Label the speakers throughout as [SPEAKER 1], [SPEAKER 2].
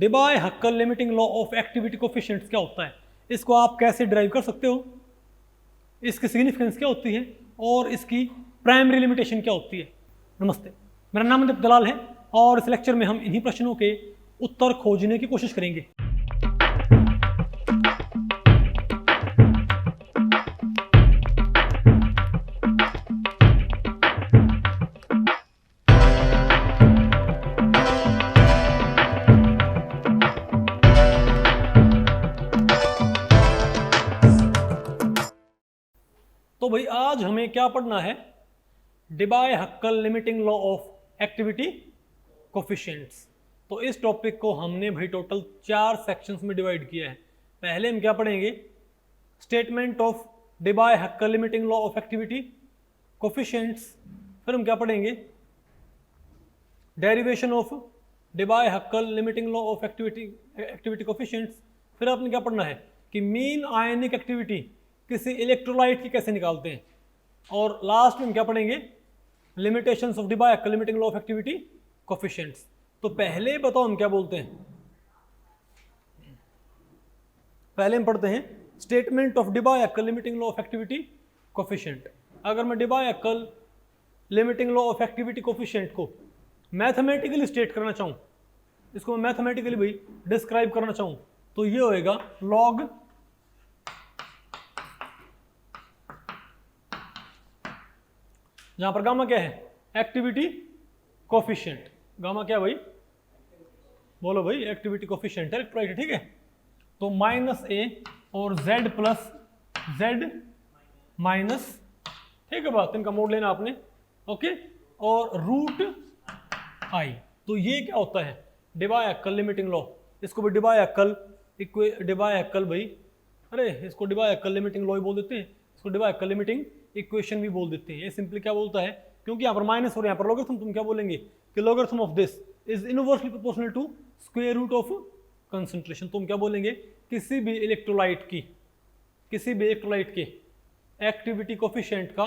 [SPEAKER 1] Debye Huckel limiting law of activity coefficients क्या होता है, इसको आप कैसे ड्राइव कर सकते हो, इसकी सिग्निफिकेंस क्या होती है और इसकी प्राइमरी लिमिटेशन क्या होती है। नमस्ते, मेरा नाम दीप दलाल है और इस लेक्चर में हम इन्हीं प्रश्नों के उत्तर खोजने की कोशिश करेंगे। तो भाई आज हमें क्या पढ़ना है, Debye Huckel limiting law of activity coefficients. तो इस टॉपिक को हमने भाई टोटल 4 सेक्शंस में डिवाइड किया है। पहले हम क्या पढ़ेंगे, statement of Debye Huckel limiting law of activity coefficients, फिर हम क्या पढ़ेंगे, derivation of Debye Huckel limiting law of activity coefficients, फिर आपने क्या पढ़ना है कि मीन आयनिक एक्टिविटी किसी इलेक्ट्रोलाइट की कैसे निकालते हैं, और लास्ट में हम क्या पढ़ेंगे, limitations of Debye Huckel limiting law of activity coefficients. तो पहले बताओ हम क्या बोलते हैं, पहले हम पढ़ते हैं statement of Debye Huckel limiting law of activity coefficient. अगर मैं Debye Huckel limiting law of activity coefficient को मैथमेटिकली स्टेट करना चाहूँ, इसको मैं मैथमेटिकली भाई डिस्क्राइब करना चाहूँ, तो ये होएगा लॉग जहां पर गामा क्या है, एक्टिविटी कोफिशिएंट। गामा क्या भाई, बोलो भाई, एक्टिविटी कोफिशिएंट है, ठीक है। तो -a और z प्लस z माइनस, ठीक है बात, इनका मोड लेना आपने, ओके, और √i। तो ये क्या होता है, डेबाय हक्कल लिमिटिंग लॉ। इसको भी डेबाय हक्कल भाई, अरे इसको डेबाय हक्कल लिमिटिंग लॉ ही बोल देते हैं, इसको डेबाय हक्कल लिमिटिंग इक्वेशन भी बोल देते हैं। ये सिंपली क्या बोलता है, क्योंकि यहाँ पर माइनस और यहाँ पर लॉगरिथम, तुम क्या बोलेंगे कि logarithm of this is inversely proportional to square root of concentration. तुम क्या बोलेंगे, किसी भी इलेक्ट्रोलाइट के एक्टिविटी कोफिशिएंट का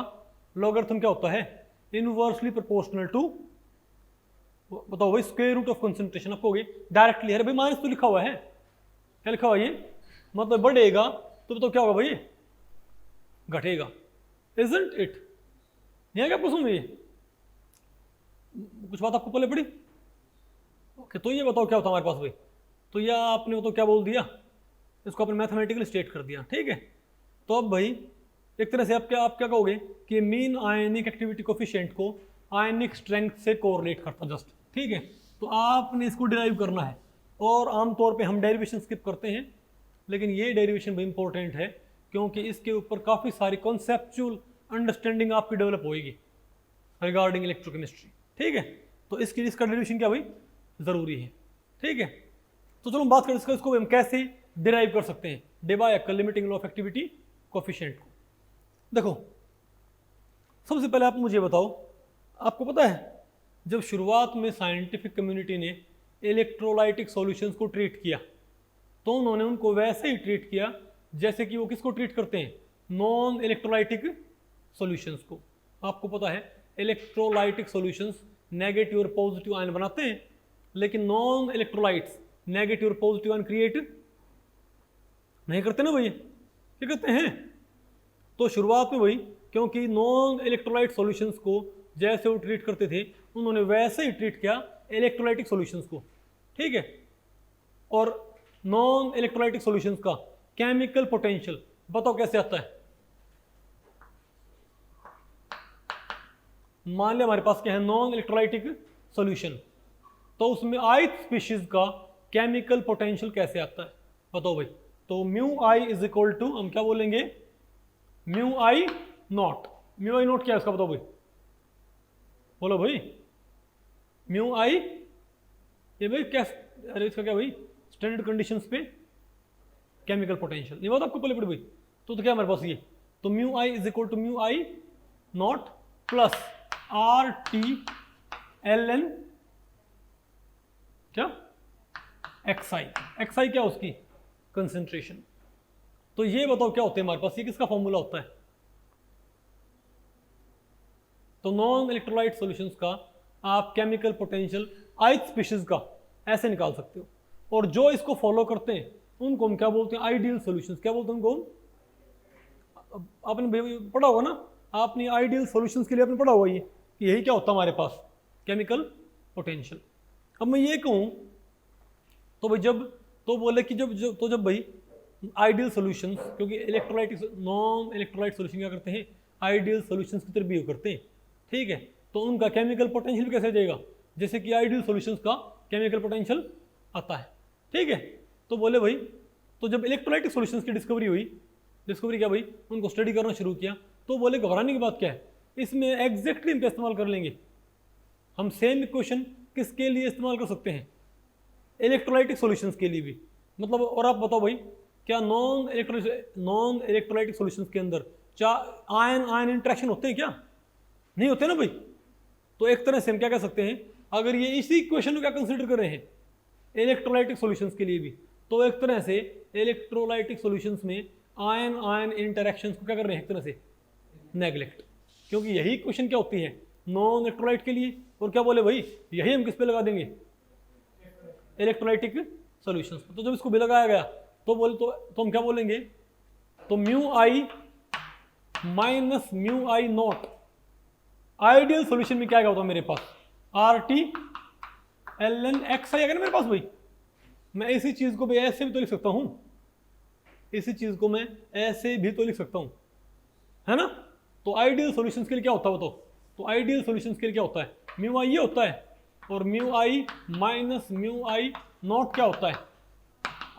[SPEAKER 1] लॉगरिथम क्या होता है, इनवर्सली प्रोपोर्शनल टू, बताओ भाई, स्क्वायर रूट ऑफ कंसंट्रेशन। आप कहोगे डायरेक्टली, अरे भाई माइनस तो लिखा हुआ है, क्या लिखा हुआ है ये, मतलब बढ़ेगा तो बताओ क्या होगा भाई, घटेगा, Isn't it? नहीं क्या पूछूं ये, कुछ बात आपको पहले पड़ी, ओके। तो ये बताओ क्या होता है हमारे पास भाई, तो यह आपने तो क्या बोल दिया, इसको आपने मैथमेटिकली स्टेट कर दिया, ठीक है। तो अब भाई एक तरह से आप क्या कहोगे कि मीन आयनिक एक्टिविटी कोफिशिएंट को आयनिक स्ट्रेंथ से कोरिलेट करता जस्ट, ठीक है। तो आपने इसको डिराइव करना है, और आमतौर पे हम डेरिवेशन स्किप करते हैं, लेकिन ये डेरिवेशन भी इंपॉर्टेंट है क्योंकि इसके ऊपर काफ़ी सारी कॉन्सेप्चुअल अंडरस्टैंडिंग आपकी डेवलप होएगी रिगार्डिंग इलेक्ट्रोकेमिस्ट्री, ठीक है। तो इसका डेरिवेशन क्या भाई ज़रूरी है, ठीक है। तो चलो हम बात करें इसको हम कैसे डिराइव कर सकते हैं, Debye Huckel limiting law of activity coefficient को। देखो सबसे पहले आप मुझे बताओ, आपको पता है जब शुरुआत में साइंटिफिक कम्युनिटी ने इलेक्ट्रोलाइटिक सॉल्यूशंस को ट्रीट किया, तो उन्होंने उनको वैसे ही ट्रीट किया जैसे कि वो किसको ट्रीट करते हैं, नॉन इलेक्ट्रोलाइटिक सॉल्यूशंस को। आपको पता है इलेक्ट्रोलाइटिक सॉल्यूशंस नेगेटिव और पॉजिटिव आयन बनाते हैं, लेकिन नॉन इलेक्ट्रोलाइट्स नेगेटिव और पॉजिटिव आयन क्रिएट नहीं करते ना भैया, क्या करते हैं। तो शुरुआत में वही, क्योंकि नॉन इलेक्ट्रोलाइट सॉल्यूशंस को जैसे वो ट्रीट करते थे, उन्होंने वैसे ही ट्रीट किया इलेक्ट्रोलाइटिक सॉल्यूशंस को, ठीक है। और नॉन इलेक्ट्रोलाइटिक सॉल्यूशंस का केमिकल पोटेंशियल बताओ कैसे आता है। मान लिया हमारे पास क्या है, नॉन इलेक्ट्रोलाइटिक सॉल्यूशन, तो उसमें ith स्पीशीज का केमिकल पोटेंशियल कैसे आता है बताओ भाई। तो μi इज इक्वल टू, हम क्या बोलेंगे, μi नॉट। μi नॉट क्या है इसका बताओ भाई, बोलो भाई, μi ये भाई क्या, अरे इसका क्या भाई, स्टैंडर्ड कंडीशंस पे केमिकल पोटेंशियल, ये बात आपको पहले पड़ी भाई। तो क्या हमारे पास ये, तो μi is equal to μi naught plus RT/ln क्या, xi क्या उसकी कंसेंट्रेशन। तो ये बताओ क्या होते हैं हमारे पास, ये किसका फॉर्मूला होता है, तो नॉन इलेक्ट्रोलाइट सॉल्यूशंस का आप केमिकल पोटेंशियल ith स्पीशीज का ऐसे निकाल सकते हो। और जो इसको फॉलो करते हैं उनको हम क्या बोलते हैं, आइडियल सॉल्यूशंस। क्या बोलते हैं उनको? आपने पढ़ा होगा ना, आपने आइडियल सॉल्यूशंस के लिए आपने पढ़ा होगा ये कि यही क्या होता है हमारे पास, केमिकल पोटेंशियल। अब मैं ये कहूँ तो भाई जब, तो बोले कि जब भाई आइडियल सॉल्यूशंस, क्योंकि इलेक्ट्रोलाइट नॉन इलेक्ट्रोलाइट सॉल्यूशन क्या करते हैं, आइडियल सॉल्यूशंस की तरह बिहेव करते हैं, ठीक है। तो उनका केमिकल पोटेंशियल कैसे जाएगा, जैसे कि आइडियल सॉल्यूशंस का केमिकल पोटेंशियल आता है, ठीक है। तो बोले भाई, तो जब इलेक्ट्रोलाइटिक सॉल्यूशंस की डिस्कवरी क्या भाई, उनको स्टडी करना शुरू किया, तो बोले घबराने की बात क्या है, इसमें एग्जैक्टली हम क्या इस्तेमाल कर लेंगे, हम सेम इक्वेशन किसके लिए इस्तेमाल कर सकते हैं, इलेक्ट्रोलाइटिक सॉल्यूशंस के लिए भी। मतलब और आप बताओ भाई, क्या नॉन इलेक्ट्रोलाइटिक सॉल्यूशंस के अंदर आयन इंटरेक्शन होते हैं क्या? नहीं होते ना भाई। तो एक तरह से हम क्या कह सकते हैं, अगर ये इसी इक्वेशन को क्या कंसीडर कर रहे हैं इलेक्ट्रोलाइटिक सॉल्यूशंस के लिए भी, तो एक तरह से इलेक्ट्रोलाइटिक सॉल्यूशंस में आयन इंटरेक्शंस को क्या कर रहे हैं, एक तरह से नेग्लेक्ट, क्योंकि यही इक्वेशन क्या होती है नॉन इलेक्ट्रोलाइट के लिए। और क्या बोले भाई, यही हम किस पे लगा देंगे, इलेक्ट्रोलाइटिक सॉल्यूशंस। तो जब इसको भी लगाया गया तो हम क्या बोलेंगे, तो mu I minus mu I naught, ideal solution में क्या होता है मेरे पास, R T L N X I आएगा ना मेरे पास भाई। मैं इसी चीज को भी ऐसे भी तो लिख सकता हूं, इसी चीज को मैं ऐसे भी तो लिख सकता हूं, है ना। तो आइडियल सॉल्यूशंस के लिए क्या होता है बताओ, तो आइडियल सॉल्यूशंस के लिए क्या होता है, म्यू आई ये होता है, और mu I minus mu I naught क्या होता है,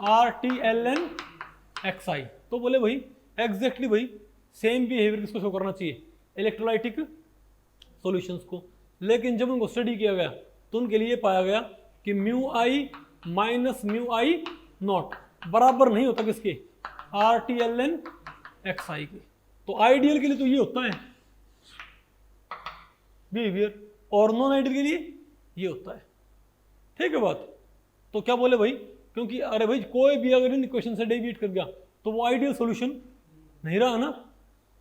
[SPEAKER 1] R T L N X I. तो बोले भाई एग्जैक्टली भाई सेम बिहेवियर किसको शो करना चाहिए, इलेक्ट्रोलाइटिक सॉल्यूशंस को। लेकिन जब उनको स्टडी किया गया तो उनके लिए पाया गया कि mu I minus mu I naught बराबर नहीं होता किसके, R T L N X I के। तो आइडियल के लिए तो ये होता है बिहेवियर, और नॉन आइडियल के लिए ये होता है, ठीक है बात। तो क्या बोले भाई, क्योंकि अरे भाई कोई भी अगर इन इक्वेशन से डेविएट कर गया तो वो आइडियल सॉल्यूशन नहीं रहा ना,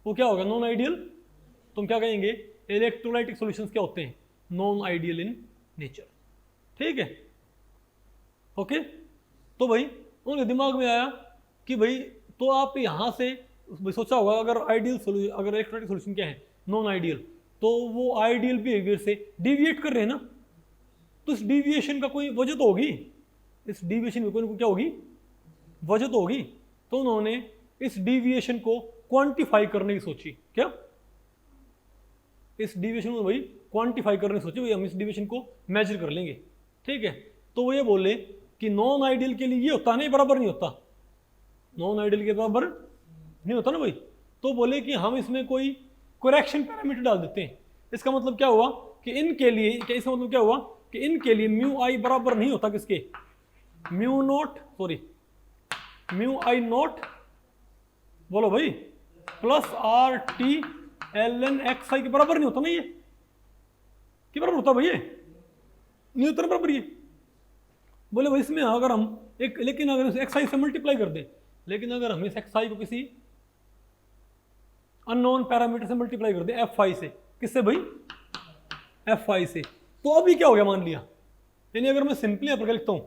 [SPEAKER 1] वो क्या होगा, नॉन आइडियल। तुम क्या कहेंगे, इलेक्ट्रोलाइटिक सॉल्यूशंस क्या होते हैं, नॉन आइडियल इन नेचर, ठीक है, ओके। तो भाई उनके दिमाग में आया कि भाई, तो आप यहां से सोचा होगा अगर आइडियल सॉल्यूशन, अगर इलेक्ट्रोलाइटिक सॉल्यूशन क्या है, नॉन आइडियल, तो वो आइडियल बिहेवियर से डिविएट कर रहे हैं ना, तो इस डिविएशन का कोई वजह तो होगी, इस डिविएशन में कोई क्या होगी, वजह तो होगी। तो उन्होंने इस डिविएशन को क्वांटिफाई करने की सोची, क्या इस डिविएशन को भाई क्वांटिफाई करने की सोची, भाई हम इस डिविएशन को मेजर कर लेंगे, ठीक है। तो वो ये बोले कि नॉन आइडियल के लिए ये होता नहीं, बराबर नहीं होता, नॉन आइडियल के बराबर नहीं होता ना भाई। तो बोले कि हम इसमें कोई करेक्शन पैरामीटर डाल देते हैं। इसका मतलब क्या हुआ कि इनके लिए, क्या इसका मतलब क्या हुआ कि इनके लिए म्यू आई बराबर नहीं होता किसके, mu naught, sorry mu I naught, बोलो भाई, plus R T L N X I के बराबर नहीं होता ना, ये के बराबर होता भाई, ये नहीं होता बराबर ये। बोले भाई इसमें अगर हम एक, लेकिन अगर एक्स आई से मल्टीप्लाई कर दें, लेकिन अगर हम इस एक्स आई को किसी अननोन पैरामीटर से मल्टीप्लाई कर दें, एफ आई से, किससे भाई, एफ आई से, तो अभी क्या हो गया मान लिया, यानी अगर मैं सिंपली यहाँ पर लिखता हूं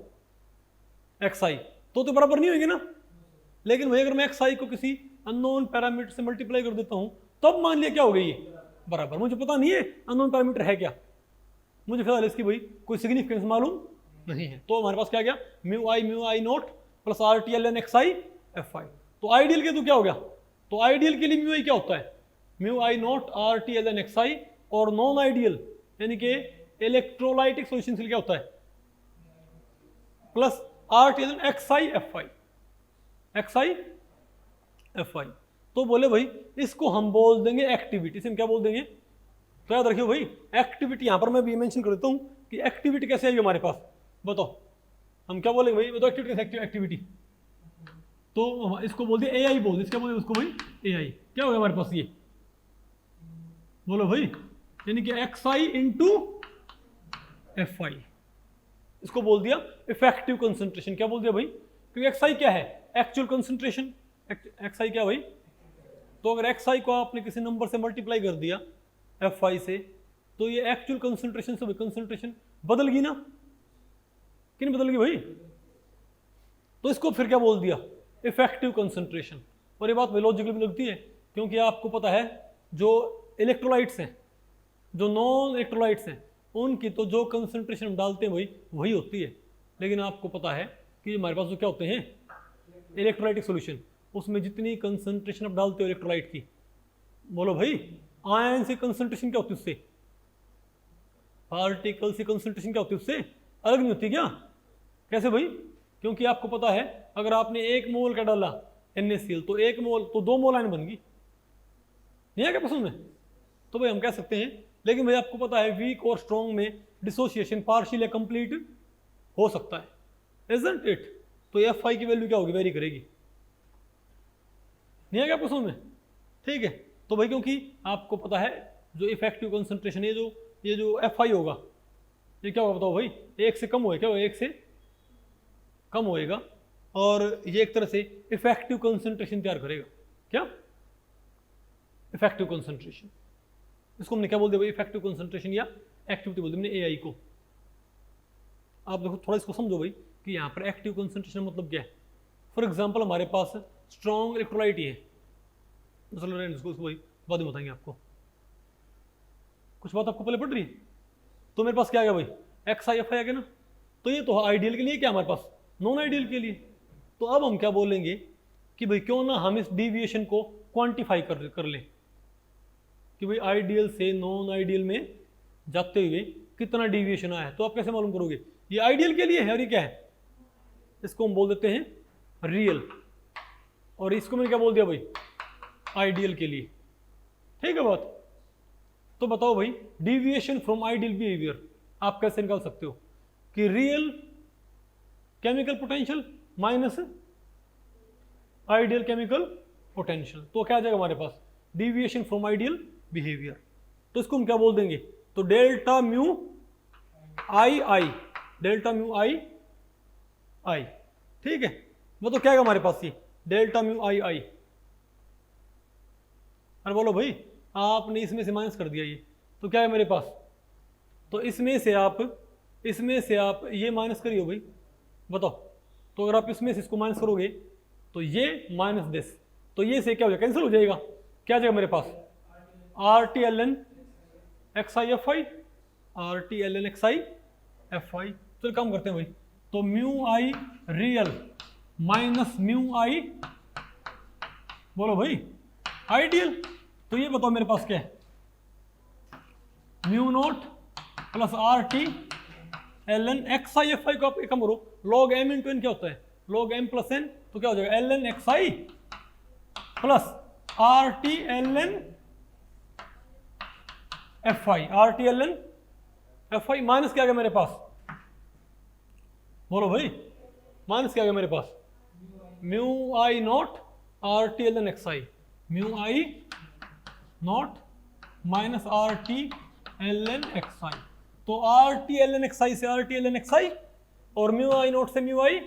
[SPEAKER 1] एक्स आई तो बराबर नहीं होगी ना। लेकिन भाई अगर मैं एक्स आई को किसी अननोन पैरामीटर से मल्टीप्लाई कर देता हूं तब मान लिया क्या हो गई, ये बराबर। मुझे पता नहीं है अननोन पैरामीटर है क्या, मुझे फिलहाल इसकी भाई कोई सिग्निफिकेंस मालूम नहीं है। तो हमारे पास क्या गया, mu I naught plus R T L N X I F I. तो आइडियल के तो क्या हो गया, तो आइडियल के लिए म्यू आई क्या होता है, mu I naught R T L N X I, और नॉन आइडियल यानी कि इलेक्ट्रोलाइटिक सॉल्यूशन के लिए क्या होता है, plus R T L N X I F I, X I F I. तो बोले भाई इसको हम बोल देंगे एक्टिविटी, से हम क्या बोल देंगे, तो याद रखियो भाई एक्टिविटी, यहां पर मैं भी मेंशन कर देता हूं कि एक्टिविटी कैसे आएगी हमारे पास, बताओ हम क्या बोलेंगे भाई, बताओ एक्टिविटी कैसे, एक्टिविटी तो इसको बोल दिया ए आई, बोल इसका बोल उसको भाई ए आई, क्या होगा हमारे पास, ये बोलो भाई, यानी कि x I into F I, इसको बोल दिया इफेक्टिव कंसंट्रेशन। क्या बोल दिया भाई, क्योंकि एक्स आई क्या है, एक्चुअल कंसंट्रेशन, एक्स आई क्या भाई, तो अगर एक्स आई को आपने किसी नंबर से मल्टीप्लाई कर दिया एफ आई से, तो ये एक्चुअल कंसंट्रेशन से कंसंट्रेशन बदल गई ना, कि नहीं बदल गई भाई, तो इसको फिर क्या बोल दिया, इफेक्टिव कंसंट्रेशन। और ये बात लॉजिकल भी लगती है, क्योंकि आपको पता है जो इलेक्ट्रोलाइट्स हैं, जो नॉन इलेक्ट्रोलाइट्स हैं, उनकी तो जो कंसंट्रेशन हम डालते हैं वही होती है। लेकिन आपको पता है कि हमारे पास जो क्या होते हैं इलेक्ट्रोलाइटिक सॉल्यूशन, उसमें जितनी कंसंट्रेशन आप डालते हो इलेक्ट्रोलाइट की, बोलो भाई आयन से कंसंट्रेशन क्या होती है उससे, पार्टिकल से कंसंट्रेशन क्या होती है उससे अलग नहीं होती क्या? कैसे भाई? क्योंकि आपको पता है अगर आपने 1 मोल का डाला NaCl तो 1 मोल तो 2 मोल आयन बन गई, नहीं है क्या पसंद में? तो भाई हम कह सकते हैं, लेकिन भाई आपको पता है वीक और स्ट्रॉन्ग में डिसोसिएशन पार्शियल या कंप्लीट हो सकता है, इजंट इट? तो Fi की वैल्यू क्या होगी, वेरी करेगी, नहीं है क्या पसंद में? ठीक है, तो भाई क्योंकि आपको पता है जो इफेक्टिव कंसंट्रेशन है, ये जो Fi होगा, ये क्या होगा बताओ भाई, 1 से कम होएगा, क्या होगा 1 से कम होएगा, और ये एक तरह से इफेक्टिव कंसंट्रेशन तैयार करेगा। क्या इफेक्टिव कंसंट्रेशन, इसको हमने क्या बोल दिया भाई, इफेक्टिव कंसंट्रेशन या एक्टिविटी बोल दी हमने AI को। आप देखो थोड़ा इसको समझो भाई कि यहाँ पर एक्टिव कंसंट्रेशन मतलब क्या है। फॉर एग्जांपल हमारे पास स्ट्रॉन्ग इलेक्ट्रोलाइट ही है, चलो इसको भाई बाद में बताएंगे आपको, कुछ बात आपको पहले पड़ रही है। तो मेरे पास क्या आ गया भाई, XiFi आ गया ना, तो ये तो आइडियल के लिए, क्या हमारे पास नॉन आइडियल के लिए। तो अब हम क्या बोलेंगे कि भाई क्यों ना हम इस डिविएशन को क्वांटिफाई कर लें कि भाई आइडियल से नॉन आइडियल में जाते हुए कितना डिविएशन आया है। तो आप कैसे मालूम करोगे, ये आइडियल के लिए है और ये क्या है, इसको हम बोल देते हैं रियल, और इसको मैंने क्या बोल दिया भाई, आइडियल के लिए। ठीक है बात? तो बताओ भाई डिविएशन फ्रॉम आइडियल बिहेवियर आप कैसे निकाल सकते हो कि real chemical potential minus ideal chemical potential, तो क्या आ जाएगा हमारे पास, डिविएशन फ्रॉम आइडियल बिहेवियर। तो इसको हम क्या बोल देंगे, तो डेल्टा म्यू आई, डेल्टा म्यू आई, ठीक है। वो तो क्या है हमारे पास, ये डेल्टा म्यू आई। अरे बोलो भाई आपने इसमें से माइनस कर दिया, ये तो क्या है मेरे पास, तो इसमें से आप ये माइनस करिए भाई, बताओ। तो अगर आप इसमें से इसको माइनस करोगे तो ये माइनस दिस, तो ये से क्या हो जाएगा, कैंसिल हो जाएगा। क्या आ जाएगा मेरे पास, RTLN XiFi, RTLN XiFi। तो काम करते हैं भाई, तो mu I real minus mu I, बोलो भाई आइडियल। तो ये बताओ मेरे पास क्या है, mu naught plus RTLN XiFi को आप कम करो, log m इंटू n क्या होता है, log m प्लस n, तो क्या हो जाएगा ln xi plus RTLN Fi, RTLN Fi minus क्या आ गया मेरे पास, बोलो भाई माइनस क्या आ गया मेरे पास, mu I naught RTLN xi, mu I naught minus RTLN xi। तो RTLN xi से RTLN xi और म्यू आई नॉट से म्यू आई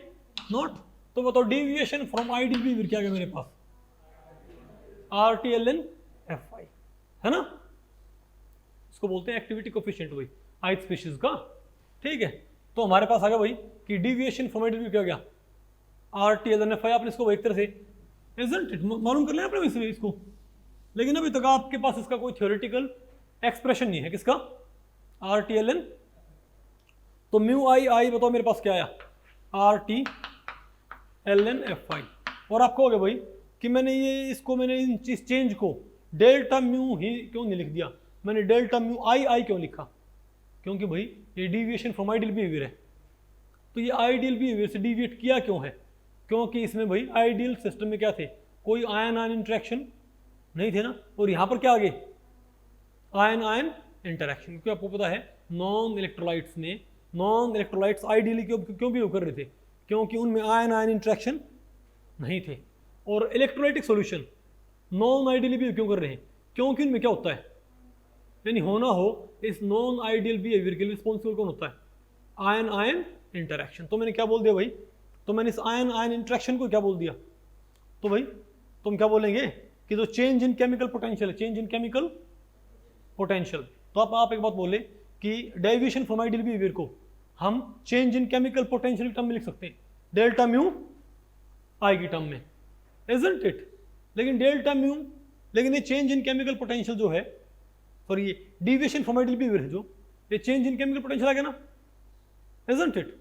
[SPEAKER 1] नॉट, तो बताओ डिविएशन फ्रॉम आइडियल बिहेवियर क्या गया मेरे पास, RTLN Fi, है ना। इसको बोलते हैं एक्टिविटी कोफिशिएंट भाई ith स्पीशीज का। ठीक है, तो हमारे पास आ गया भाई कि डिविएशन फ्रॉम आइडियल क्या गया, RTLN Fi। आपने इसको एक तरह से इजंट इट मालूम कर लिया आपने वैसे इसको, लेकिन अभी तक आपके पास इसका कोई थ्योरेटिकल एक्सप्रेशन नहीं है, किसका, RTLN। तो म्यू आई बताओ मेरे पास क्या आया, RTLN Fi। और आपको हो गया भाई कि मैंने इस चेंज को डेल्टा म्यू ही क्यों नहीं लिख दिया, मैंने डेल्टा म्यू आई क्यों लिखा, क्योंकि भाई ये डिविएशन फ्रॉम आइडियल बिहेवियर है। तो ये आइडियल बिहेवियर से डिविएट किया क्यों है, क्योंकि इसमें भाई आइडियल सिस्टम में क्या थे, कोई आयन आयन इंटरेक्शन नहीं थे ना, और यहाँ पर क्या आ गए, आयन आयन इंटरेक्शन। क्योंकि आपको पता है नॉन इलेक्ट्रोलाइट्स आइडियली क्यों बिहेव कर रहे थे, क्योंकि उनमें आयन आयन इंटरेक्शन नहीं थे। और electrolytic solution non ideally behave क्यों कर रहे हैं, क्योंकि उनमें क्या होता है, यानी होना हो इस नॉन आइडियल बिहेवियर के लिए रिस्पॉन्सिबल कौन होता है, आयन आयन इंटरेक्शन। तो मैंने क्या बोल दिया भाई, तो मैंने इस आयन आयन इंटरेक्शन को क्या बोल दिया, तो भाई तुम क्या बोलेंगे कि जो चेंज इन केमिकल पोटेंशियल है, चेंज इन केमिकल पोटेंशियल। तो आप एक बात बोले कि डेविएशन फ्रॉम आइडियल बिहेवियर को हम change in chemical potential term में लिख सकते हैं, डेल्टा म्यू आई की टर्म में, इजंट इट। लेकिन डेल्टा म्यू, लेकिन ये चेंज इन केमिकल पोटेंशियल जो है, सॉरी ये डिविएशन फ्रॉम आइडियल बिहेवियर है, जो ये चेंज इन केमिकल पोटेंशियल आ गया ना, इजंट इट।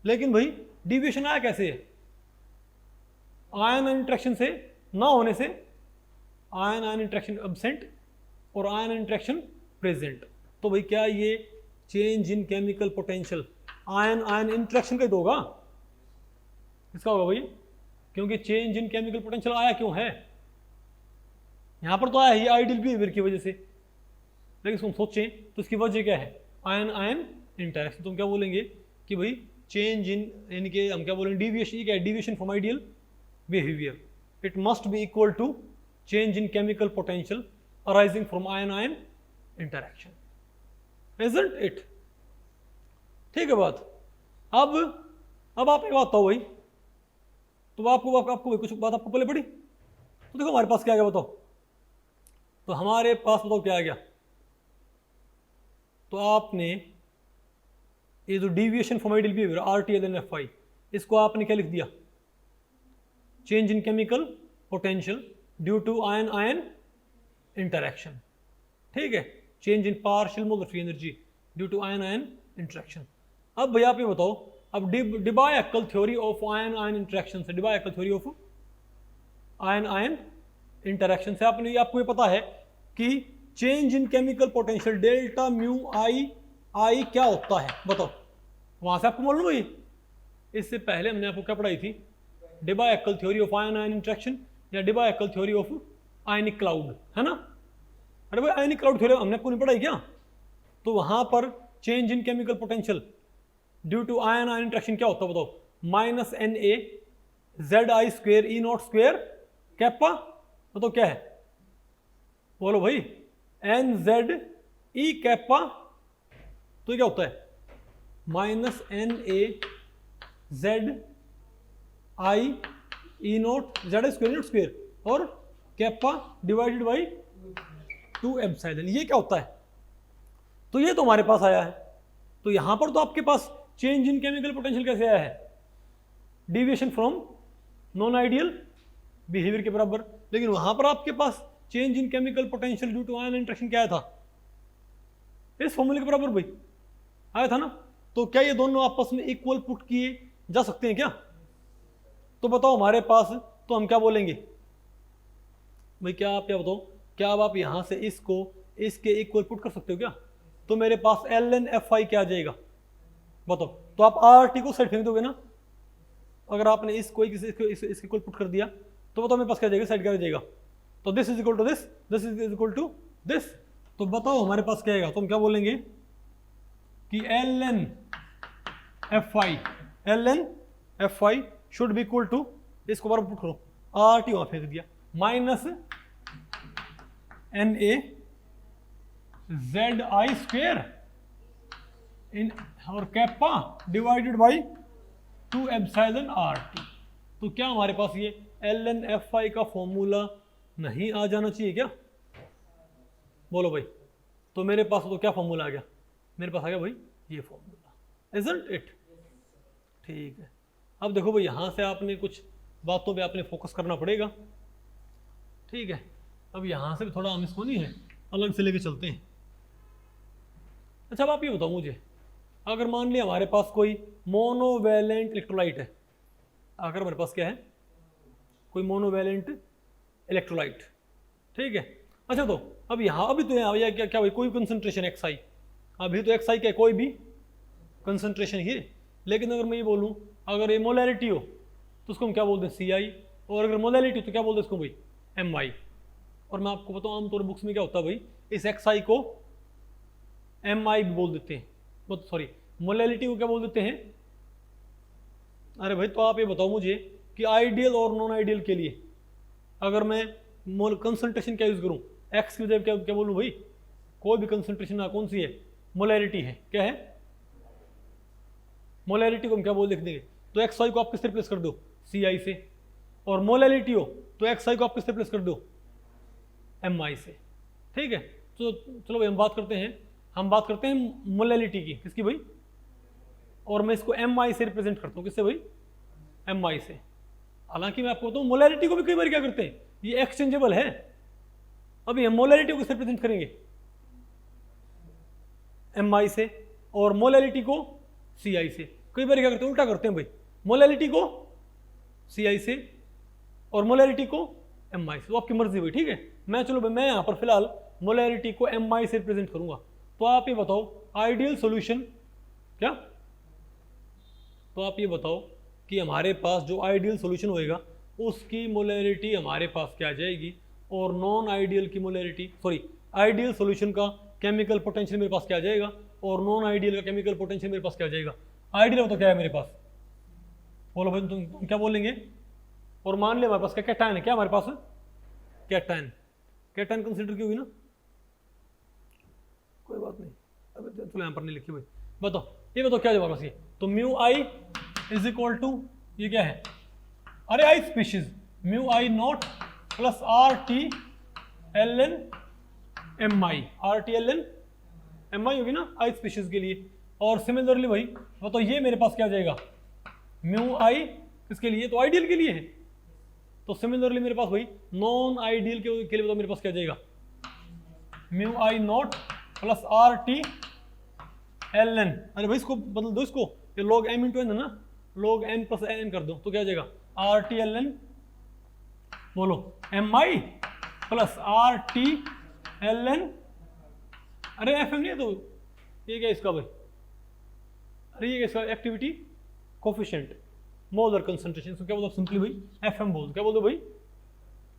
[SPEAKER 1] लेकिन भाई डिविएशन आया कैसे है? आयन आयन इंटरेक्शन से ना होने से, आयन आयन इंटरेक्शन एब्सेंट और आयन आयन इंटरेक्शन प्रेजेंट। तो भाई क्या ये change in chemical potential ion ion interaction का ही तो होगा, इसका होगा भाई, क्योंकि चेंज इन केमिकल पोटेंशियल आया क्यों है? यहां पर तो आया ही आइडियल बिहेवियर की वजह से, लेकिन इसको हम सोचें तो इसकी वजह क्या है? Ion ion interaction. तो हम क्या बोलेंगे कि भाई चेंज इन, इनके हम क्या बोलेंगे, डिविएशन, ये क्या है? Deviation from ideal behaviour, it must be equal to change in chemical potential arising from ion ion interaction, isn't it? ठीक है बात। अब आप एक बात बताओ भाई, तो आपको कुछ बात आपको पहले पड़ी, तो देखो हमारे पास क्या आ गया बताओ, तो हमारे पास बताओ क्या आ गया? तो आपने ये जो deviation from ideal behaviour RTLN-FI, इसको आपने क्या लिख दिया? Change in chemical potential due to ion ion interaction, ठीक है? Change in partial molar free energy due to ion ion interaction. अब भैया आप ये बताओ, अब Debye Huckel theory of ion ion interaction से, Debye Huckel theory of ion ion interaction से आपको ये पता है कि change in chemical potential delta mu I क्या होता है, बताओ। वहां से आपको मालूम है? इससे पहले हमने आपको क्या पढ़ाई थी? Debye Huckel theory of ion ion interaction या Debye Huckel theory of ionic cloud, है ना? अरे भाई आयनिक क्लाउड थ्योरी हमने आपको नहीं पढ़ाई क्या? तो वहां पर change in chemical potential due to ion ion interaction क्या होता है बताओ? -NA ZI² E0² कैपा, बताओ क्या है? बोलो भाई, NZE कैपा। तो ये क्या होता है? -NA ZI E0 और कैपा डिवाइडेड बाई 2 एप्सिलॉन। ये क्या होता है? तो ये तो हमारे पास आया है। तो यहां पर तो आपके पास चेंज इन केमिकल पोटेंशियल कैसे आया है? Deviation from non ideal behaviour के बराबर। लेकिन वहां पर आपके पास change in chemical potential due to ion interaction क्या आया था? इस फॉर्मूले के बराबर भाई आया था ना। तो क्या ये दोनों आपस में इक्वल पुट किए जा सकते हैं क्या? तो बताओ हमारे पास, तो हम क्या बोलेंगे भाई? क्या आप क्या बताओ, क्या अब आप यहां से इसको इसके इक्वल पुट कर सकते हो क्या? तो मेरे पास LN-FI क्या आ जाएगा बताओ? तो आप RT को साइड फेंक दोगे ना? अगर आपने इसको इसके इक्वल पुट कर दिया तो बताओ मेरे पास क्या जाएगा? साइड क्या जाएगा? तो this is equal to this, this is equal to this. तो बताओ हमारे पास क्या आएगा? तो हम क्या बोलेंगे कि LN-FI should be equal to, इसको बराबर पुट करो, RT वहां फेंक दिया, -NA ZI² इन और kappa divided by 2 epsilon RT। तो क्या हमारे पास ये LN-FI का फॉर्मूला नहीं आ जाना चाहिए क्या? बोलो भाई। तो मेरे पास तो क्या फॉर्मूला आ गया? मेरे पास आ गया भाई ये फॉर्मूला, इजंट इट? ठीक है। अब देखो भाई यहां से आपने कुछ बातों पे आपने फोकस करना पड़ेगा, ठीक है? अब यहां से भी थोड़ा हम इसको नहीं है अलग से लेके चलते हैं। अच्छा अब आप ये बताओ मुझे, अगर मान लिया हमारे पास कोई मोनोवैलेंट इलेक्ट्रोलाइट है, अगर हमारे पास क्या है? कोई मोनोवैलेंट इलेक्ट्रोलाइट, ठीक है? अच्छा तो अब यहाँ अभी तो यहाँ क्या क्या भाई? कोई कंसंट्रेशन XI, अभी तो XI क्या है? कोई भी कंसंट्रेशन ही है। लेकिन अगर मैं ये बोलूँ अगर ये मोलैरिटी हो तो उसको हम क्या बोलते हैं? CI। और अगर मोलैरिटी हो तो क्या बोलते हैं इसको भाई? MI। और मैं आपको बताऊँ आमतौर बुक्स में क्या होता है भाई, इस XI को MI भी बोल देते हैं, मतलब सॉरी मोलैरिटी को क्या बोल देते हैं? अरे भाई तो आप ये बताओ मुझे कि आइडियल और नॉन आइडियल के लिए अगर मैं मोल कंसंट्रेशन क्या यूज करूं? X की जगह क्या बोलूं भाई? कोई भी कंसंट्रेशन ना, कौन सी है? मोलैरिटी है। क्या है? मोलैरिटी को हम क्या बोल लिख देंगे? तो XI को आप किससे रिप्लेस कर दो? CI से। और मोलैरिटी हो तो XI को आप किससे रिप्लेस कर दो? MI से, ठीक है? तो चलो भाई हम बात करते हैं मोलैरिटी की। किसकी भाई? और मैं इसको MI से रिप्रेजेंट करता हूँ। किससे भाई? MI से। हालांकि मैं आपको बताऊं मोलैरिटी को भी कई बार क्या करते हैं, ये एक्सचेंजेबल है। अभी हम मोलैरिटी को किससे रिप्रेजेंट करेंगे, MI से, और मोलैरिटी को CI से। कई बार क्या करते हैं, उल्टा करते हैं भाई, मोलैरिटी को CI से और मोलैरिटी को MI से। तो आपकी मर्जी भाई, ठीक है। मैं चलो भाई, मैं यहाँ पर फिलहाल मोलैरिटी को MI से रिप्रेजेंट करूंगा। तो आप ये बताओ आइडियल सॉल्यूशन क्या, तो आप ये बताओ कि हमारे पास जो आइडियल सॉल्यूशन होएगा उसकी मोलैरिटी हमारे पास क्या आ जाएगी, और नॉन आइडियल की मोलैरिटी, सॉरी आइडियल सॉल्यूशन का केमिकल पोटेंशियल मेरे पास क्या आ जाएगा, और नॉन आइडियल का केमिकल पोटेंशियल मेरे पास क्या आ जाएगा। आइडियल तो क्या है मेरे पास, बोलो भाई तुम क्या बोलेंगे। और मान लिया हमारे पास क्या कैटायन है, क्या हमारे पास कैटायन, कैटायन कंसिडर की होगी ना, कोई बात नहीं, अबे तो यहाँ पर नहीं लिखी भाई। बताओ ये बताओ क्या जवाब है, तो mu I is equal to, ये क्या है, अरे I species, mu I naught plus RT/ln MI, RT/ln MI होगी ना आई स्पीशीज के लिए। और सिमिलरली भाई बताओ ये मेरे पास क्या आ जाएगा, म्यू आई किसके लिए, तो आइडियल के लिए है। तो सिमिलरली मेरे पास भाई नॉन आइडियल के लिए बताओ मेरे पास क्या आ जाएगा, mu I naught plus RT/ln, अरे भाई इसको बदल दो, इसको ये log m इंटू एन है ना, log m प्लस n कर दो, तो क्या आ जाएगा RT/ln, बोलो MI प्लस RT/ln, अरे FM नहीं है तो ये क्या इसका भाई, अरे ये क्या इसका एक्टिविटी कोफिशिएंट, मोलर कंसंट्रेशन, क्या बोलते सिंपली भाई FM बोल, क्या बोलते भाई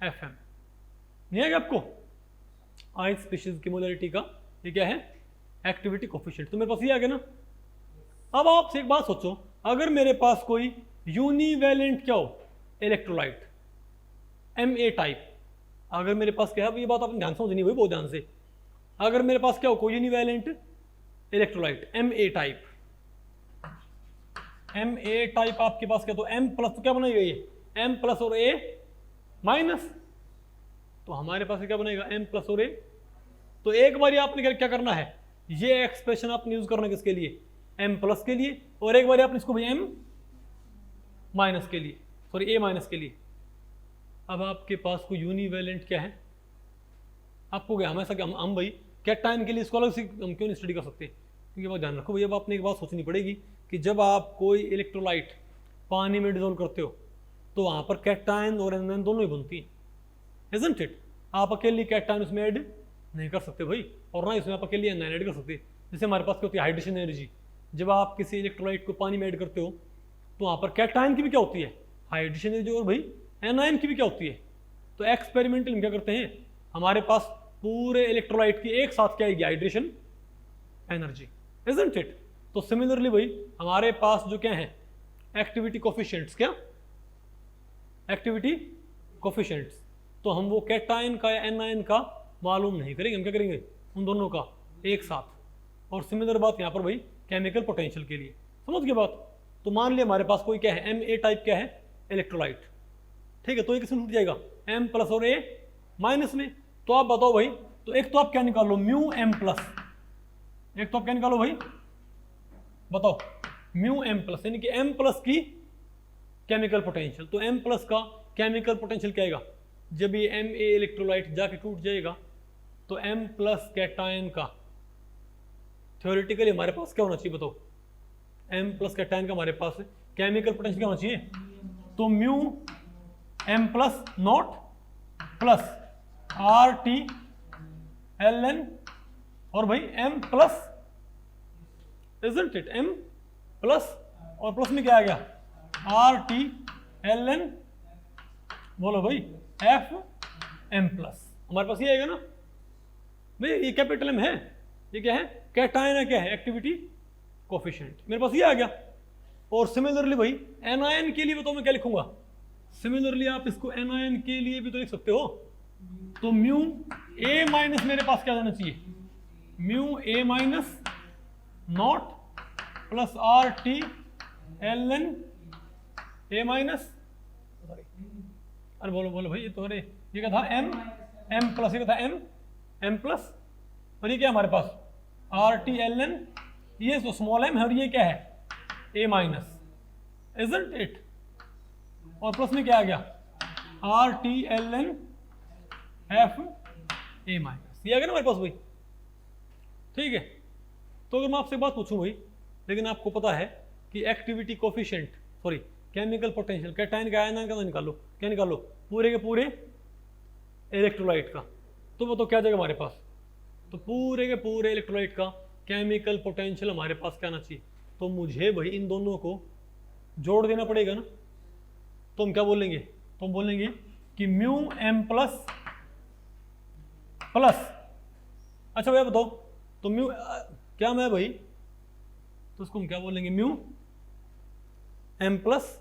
[SPEAKER 1] FM, नहीं है क्या आपको, आई स्पीशीज की मोलरिटी का ये क्या है एक्टिविटी कोफिशिएंट। तो मेरे पास ये आ गया ना। अब आपसे एक बात सोचो, अगर मेरे पास कोई यूनिवैलेंट क्या हो इलेक्ट्रोलाइट MA टाइप, अगर मेरे पास क्या है, ये बात आपने ध्यान समझनी हुई बहुत ध्यान से, अगर मेरे पास क्या हो कोई univalent electrolyte MA type, MA type आपके पास क्या, तो M प्लस, तो क्या बनाएगा ये M प्लस और A माइनस, तो हमारे पास क्या बनेगा M प्लस और A। तो एक बार आपने क्या करना है, ये एक्सप्रेशन आपने यूज करना है किसके लिए, M प्लस के लिए, और एक बार आपने इसको भाई M माइनस के लिए, सॉरी A माइनस के लिए। अब आपके पास कोई यूनिवैलेंट क्या है, आपको क्या हमेशा क्या हम भाई कैटायन के लिए इसको अलग से हम क्यों नहीं स्टडी कर सकते, क्योंकि बात ध्यान रखो भैया, अब आपने एक बात सोचनी पड़ेगी कि जब आप कोई इलेक्ट्रोलाइट पानी में डिजोल्व करते हो तो वहाँ पर कैटायन और एनायन दोनों ही बनती है, इजंट इट। आप अकेली कैटायन उसमें ऐड नहीं कर सकते भाई, और ना इसमें आप अकेली एनायन ऐड कर सकते। जैसे हमारे पास क्या होती है हाइड्रेशन एनर्जी, जब आप किसी इलेक्ट्रोलाइट को पानी में ऐड करते हो तो वहाँ पर कैटायन की भी क्या होती है हाइड्रेशन एनर्जी, और भाई एनायन की भी क्या होती है। तो एक्सपेरिमेंटल क्या करते हैं, हमारे पास पूरे इलेक्ट्रोलाइट की एक साथ क्या आएगी हाइड्रेशन एनर्जी, इजंट इट। तो सिमिलरली भाई हमारे पास जो क्या है एक्टिविटी कोफिशिएंट्स, क्या एक्टिविटी कोफिशिएंट्स, तो हम वो कैटायन का या एनायन का मालूम नहीं करेंगे, हम क्या करेंगे उन दोनों का एक साथ। और सिमिलर बात यहाँ पर भाई केमिकल पोटेंशियल के लिए, समझ गए बात। तो मान लिया हमारे पास कोई क्या है MA टाइप क्या है इलेक्ट्रोलाइट, ठीक है, तो ये किसमें टूट जाएगा M प्लस और A माइनस में। तो आप बताओ भाई, तो एक तो आप क्या निकालो म्यू M प्लस, एक तो आप क्या निकालो भाई बताओ म्यू M प्लस, यानी कि M प्लस की केमिकल पोटेंशियल। तो M प्लस का केमिकल पोटेंशियल क्या आएगा, जब ये MA इलेक्ट्रोलाइट जाके टूट जाएगा तो M प्लस कैटायन का थ्योरेटिकली हमारे पास क्या होना चाहिए बताओ, M प्लस कैटायन का हमारे पास केमिकल पोटेंशियल क्या होना चाहिए, तो mu M plus naught plus RT/ln और भाई M plus, isn't it, M plus और प्लस में क्या आ गया RT/ln, बोलो भाई FM प्लस। हमारे पास ये आएगा ना भाई, ये कैपिटल M है, ये क्या है कैटायन है, क्या है एक्टिविटी कोफिशिएंट, मेरे पास ये आ गया। और सिमिलरली भाई एनायन के लिए बताओ मैं क्या लिखूंगा, सिमिलरली आप इसको एनायन के लिए भी तो लिख सकते हो। तो म्यू A माइनस मेरे पास क्या जाना चाहिए, mu A minus not plus RT/ln A minus, अरे बोलो बोलो भाई, ये तो अरे ये क्या था M प्लस, ये क्या था M प्लस, और ये क्या हमारे पास RT/ln, ये तो स्मॉल m है, और ये क्या है A माइनस, इजंट इट। और प्लस में क्या आ गया RTLN FA माइनस, ये आ गया ना हमारे पास भाई। ठीक है, तो अगर मैं आपसे बात पूछूं भाई, लेकिन आपको पता है कि activity coefficient, sorry chemical potential, cation का आयन का निकालो, क्या निकालो, पूरे के पूरे इलेक्ट्रोलाइट का, तो वो तो क्या जाएगा हमारे पास, तो पूरे के पूरे इलेक्ट्रोलाइट का केमिकल पोटेंशियल हमारे पास क्या आना चाहिए, तो मुझे भाई इन दोनों को जोड़ देना पड़ेगा ना। तो हम क्या बोलेंगे, तो हम बोलेंगे कि म्यू एम प्लस प्लस, अच्छा भैया बताओ, तो म्यू क्या मैं भाई, तो उसको हम क्या बोलेंगे, म्यू एम प्लस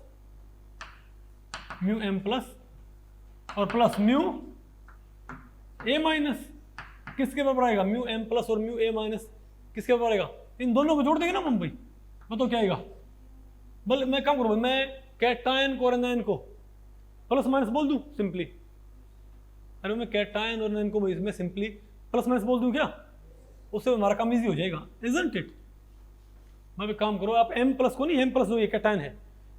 [SPEAKER 1] और प्लस म्यू ए माइनस, किसके बराबर आएगा, म्यू एम प्लस और म्यू ए माइनस किसके बराबर आएगा, इन दोनों को जोड़ देंगे ना हम भाई, बताओ क्या आएगा। बल मैं काम करूँ, मैं कैटायन को और एनायन को प्लस माइनस बोल दूं सिंपली, अरे मैं कैटायन और एनायन को मैं सिंपली प्लस माइनस बोल दूं क्या, उससे हमारा काम इजी हो जाएगा, इजंट इट। मैं भी काम करो, आप एम प्लस को नहीं, एम प्लस जो ये कैटायन है,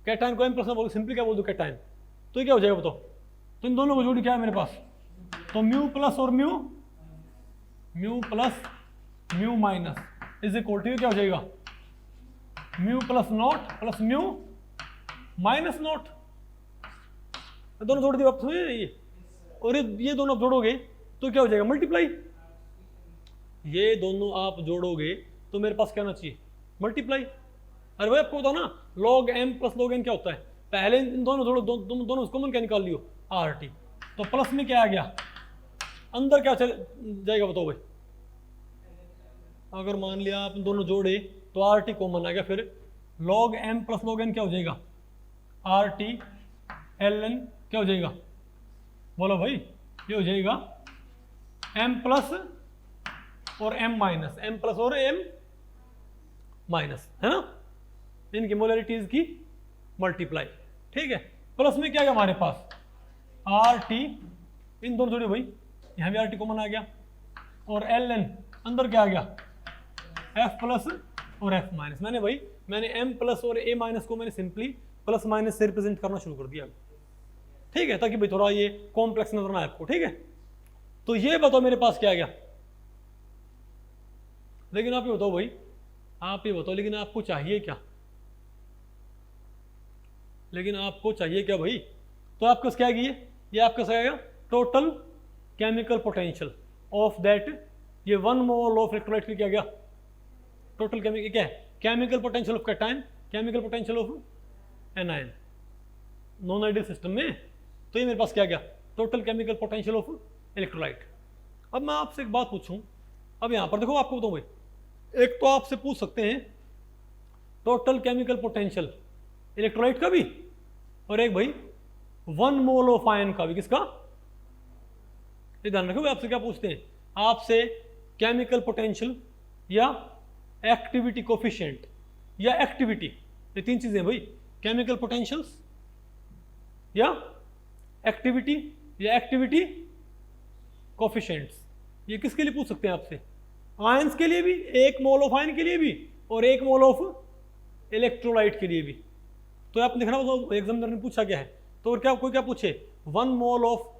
[SPEAKER 1] कैटायन को एम प्लस में बोलो, सिंपली क्या बोल दूं कैटायन, तो ये क्या हो जाएगा बताओ, तो इन दोनों को जोड़ी क्या है मेरे पास, तो म्यू प्लस और mu plus mu minus is equal to क्या हो जाएगा, mu plus naught plus mu minus naught, दोनों जोड़ दिए वापस ये, और ये दोनों आप जोड़ोगे तो क्या हो जाएगा मल्टीप्लाई, ये दोनों आप जोड़ोगे तो मेरे पास क्या आना चाहिए मल्टीप्लाई। अरे भाई आपको बताओ ना, log M plus log N क्या होता है, पहले इन दोनों जोड़ो, दोनों कॉमन क्या निकाल लियो RT, तो प्लस में क्या आ गया, अंदर क्या चल जाएगा बताओ भाई, अगर मान लिया आप दोनों जोड़े तो RT कॉमन आ गया, फिर log m plus log n क्या हो जाएगा, RT ln क्या हो जाएगा, बोलो भाई, ये हो जाएगा m प्लस और m माइनस, m प्लस और m माइनस, है ना, इनकी मोलरिटीज की मल्टीप्लाई। ठीक है, प्लस में क्या है हमारे पास RT, इन दोनों जोड़े भाई, यहाँ भी RT कॉमन आ गया, और ln अंदर क्या आ गया f प्लस और f माइनस, मैंने m प्लस और a माइनस को मैंने सिंपली प्लस माइनस से रिप्रेजेंट करना शुरू कर दिया। ठीक है, ताकि भाई थोड़ा ये कॉम्प्लेक्स नजर ना आए आपको। ठीक है, तो ये बताओ मेरे पास क्या आ गया, लेकिन आप ये बताओ भाई, आप ये बताओ, लेकिन आपको चाहिए क्या, लेकिन आपको चाहिए क्या भाई, तो आपके पास क्या आएगी, ये आपके पास आएगा total chemical potential of that, ये 1 मोल ऑफ इलेक्ट्रोलाइट क्या गया, टोटल केमिकल क्या है, chemical potential of cation, chemical potential of anion, non ideal system में, तो ये मेरे पास क्या गया, total chemical potential of electrolyte. अब मैं आपसे एक बात पूछूं, अब यहां पर देखो आपको बताऊं भाई, एक तो आपसे पूछ सकते हैं टोटल केमिकल पोटेंशियल इलेक्ट्रोलाइट का भी, और एक भाई 1 मोल ऑफ आयन का भी, किसका, ये ध्यान रखो, आपसे क्या पूछते हैं, आपसे केमिकल पोटेंशियल या एक्टिविटी कोफिशिएंट या एक्टिविटी, ये तीन चीजें भाई, केमिकल पोटेंशियल्स या एक्टिविटी कोफिशिएंट्स, ये किसके लिए पूछ सकते हैं आपसे, आयंस के लिए भी, 1 मोल ऑफ आयन के लिए भी, और 1 मोल ऑफ इलेक्ट्रोलाइट के लिए भी। तो आप देखना एग्जामिनर ने पूछा क्या है, तो और क्या कोई क्या पूछे, 1 मोल ऑफ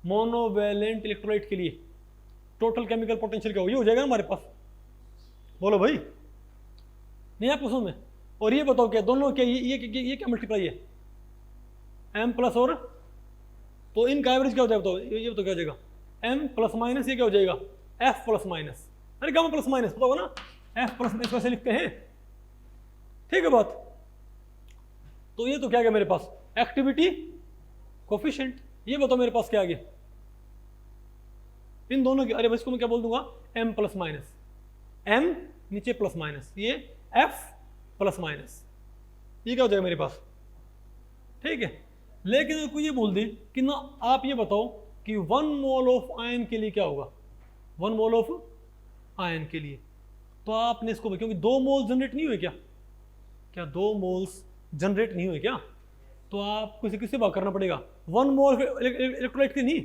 [SPEAKER 1] मोनोवैलेंट इलेक्ट्रोलाइट के लिए टोटल केमिकल पोटेंशियल क्या हो, ये हो जाएगा ना हमारे पास, बोलो भाई, नहीं आप पूछो मैं, और ये बताओ क्या दोनों क्या ये क्या मल्टीप्लाई है, m प्लस और, तो इनका एवरेज क्या हो जाएगा, बताओ ये बताओ क्या हो जाएगा, m प्लस माइनस, ये क्या हो जाएगा f प्लस माइनस, अरे क्या प्लस माइनस बताओ ना, f प्लस माइनस कैसे लिखते हैं, ठीक है बात। तो ये तो क्या गया मेरे पास, एक्टिविटी कोफिशिएंट, ये बताओ मेरे पास क्या आ गया, इन दोनों की, अरे इसको मैं क्या बोल दूंगा, m प्लस माइनस, m नीचे प्लस माइनस, ये f प्लस माइनस, ये क्या हो जाएगा मेरे पास। ठीक है, लेकिन आपको ये बोल दे कि ना, आप ये बताओ कि 1 मोल ऑफ आयन के लिए क्या होगा, 1 मोल ऑफ आयन के लिए, तो आपने इसको, क्योंकि 2 मोल जनरेट नहीं हुए क्या 2 मोल्स जनरेट नहीं हुए क्या, तो आपको इसे किससे भाग करना पड़ेगा, 1 मोल इलेक्ट्रोलाइट के नहीं,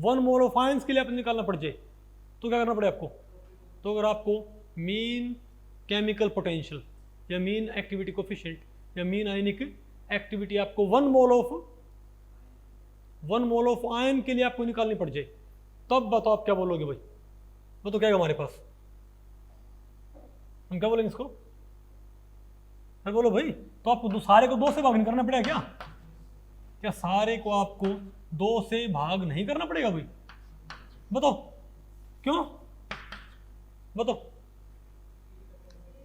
[SPEAKER 1] 1 मोल ऑफ आयंस के लिए आपने निकालना पड़ जाए, तो क्या करना पड़े आपको, तो अगर आपको मीन केमिकल पोटेंशियल या मीन एक्टिविटी कोफिशिएंट या मीन आयनिक एक्टिविटी आपको 1 मोल ऑफ आयन के लिए आपको निकालनी पड़ जाए, तब बताओ आप क्या बोलोगे भाई? वो तो क्या है हमारे पास, हम क्या बोलेंगे इसको? अरे बोलो भाई, तो आपको सारे को 2 से भाग नहीं करना पड़ेगा क्या? क्या सारे को आपको 2 से भाग नहीं करना पड़ेगा भाई? बताओ क्यों? बताओ।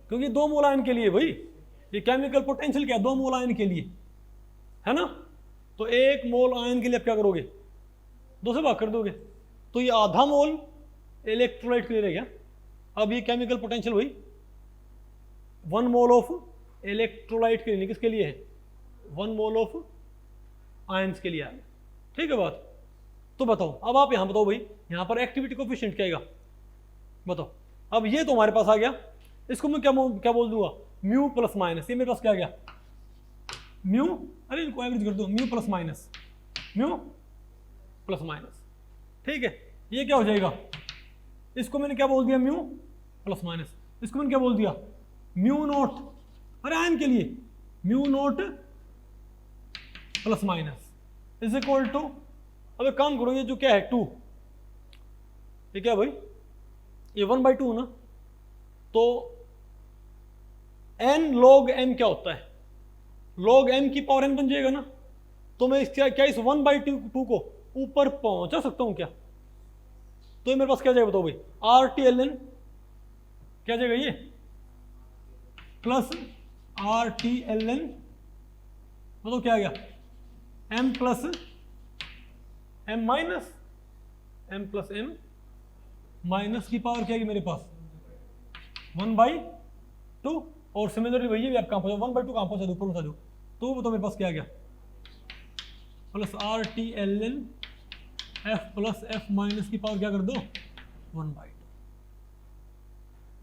[SPEAKER 1] क्योंकि 2 मोल आयन के लिए भाई, ये केमिकल पोटेंशियल क्या है? 2 मोल आयन के लिए है ना। तो 1 मोल आयन के लिए आप क्या करोगे? 2 से भाग कर दोगे। तो ये आधा मोल इलेक्ट्रोलाइट के लिए रह गया। अब ये केमिकल पोटेंशियल भाई 1 मोल ऑफ इलेक्ट्रोलाइट के लिए, किसके लिए है? 1 मोल ऑफ आयंस के लिए आया। ठीक है बात। तो बताओ अब आप यहां बताओ भाई, यहां पर एक्टिविटी कोफिशिएंट क्या आएगा? बताओ। अब ये तो हमारे पास आ गया, इसको मैं क्या बोल दूंगा? Mu plus minus. ये मेरे पास क्या आ गया? म्यू, अरे इनको एवरेज कर दो, mu plus minus, mu plus minus. ठीक है, ये क्या हो जाएगा? इसको मैंने क्या बोल दिया? Mu plus minus. इसको मैंने क्या बोल दिया? म्यू नोट, अरे आयन के लिए mu naught plus minus is equal to, अब एक काम करो, ये जो क्या है 2, ये क्या भाई? ये 1/2 ना, तो n log m क्या होता है? log m की पावर n बन जाएगा ना। तो मैं क्या इस 1/2 को ऊपर पहुंचा सकता हूं क्या? तो ये मेरे पास क्या जाएगा बताओ भाई? RTLN क्या जाएगा ये? प्लस RTLN, बताओ क्या आ गया? m plus m minus, m plus m minus की पावर क्या है मेरे पास? 1/2। और सिमिलरली भैया भी आप कहां पहुंचा? 1/2 कहां पहुंचा दो? ऊपर पहुंचा दो। तो बताओ मेरे पास क्या आ गया? Plus RTLN f plus f minus की पावर क्या कर दो? 1/2।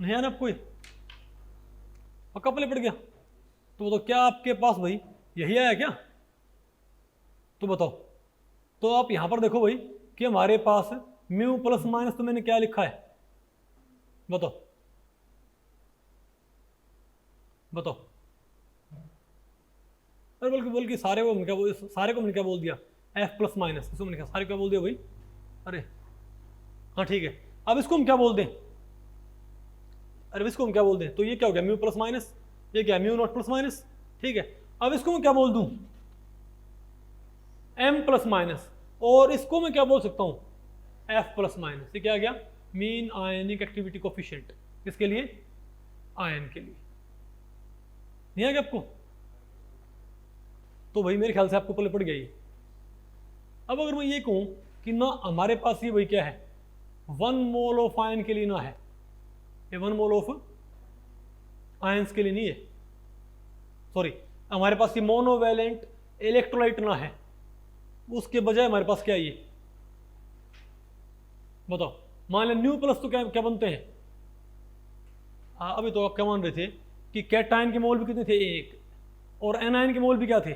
[SPEAKER 1] नहीं आना आप कोई पक्का पले पड़ गया? तो बताओ क्या आपके पास भाई यही आया क्या? तो बताओ। तो आप यहां पर देखो भाई कि हमारे पास म्यू प्लस माइनस, तो मैंने क्या लिखा है? बताओ बताओ। अरे बल्कि सारे को मैंने क्या बोल दिया? F plus minus. इसको मैंने सारे क्या बोल दिया भाई? अरे हाँ ठीक है। अब इसको हम क्या बोल दें? अरे इसको हम क्या बोल दें? तो ये क्या हो गया? Mu plus minus. ये क्या? Mu naught plus minus. ठीक है, अब इसको मैं क्या बोल दूं? M plus minus. और इसको मैं क्या बोल सकता हूं? F plus minus. ये क्या आ गया? Mean ionic activity coefficient. किसके लिए? आयन के लिए। नहीं आ गया आपको? तो भाई मेरे ख्याल से आपको पहले पड़ गया ये। अब अगर मैं ये कहूं कि ना हमारे पास ये भाई क्या है? 1 मोल ऑफ आयन के लिए ना है, ये 1 मोल ऑफ आयंस के लिए नहीं है, सॉरी, हमारे पास ये मोनोवैलेंट इलेक्ट्रोलाइट ना है, उसके बजाय हमारे पास क्या है ये? बताओ। मान लें न्यू प्लस तो क्या क्या बनते हैं? हाँ अभी तो आप क्या मान रहे थे कि कैटायन के मोल भी कितने थे? 1। और एनायन के मोल भी क्या थे?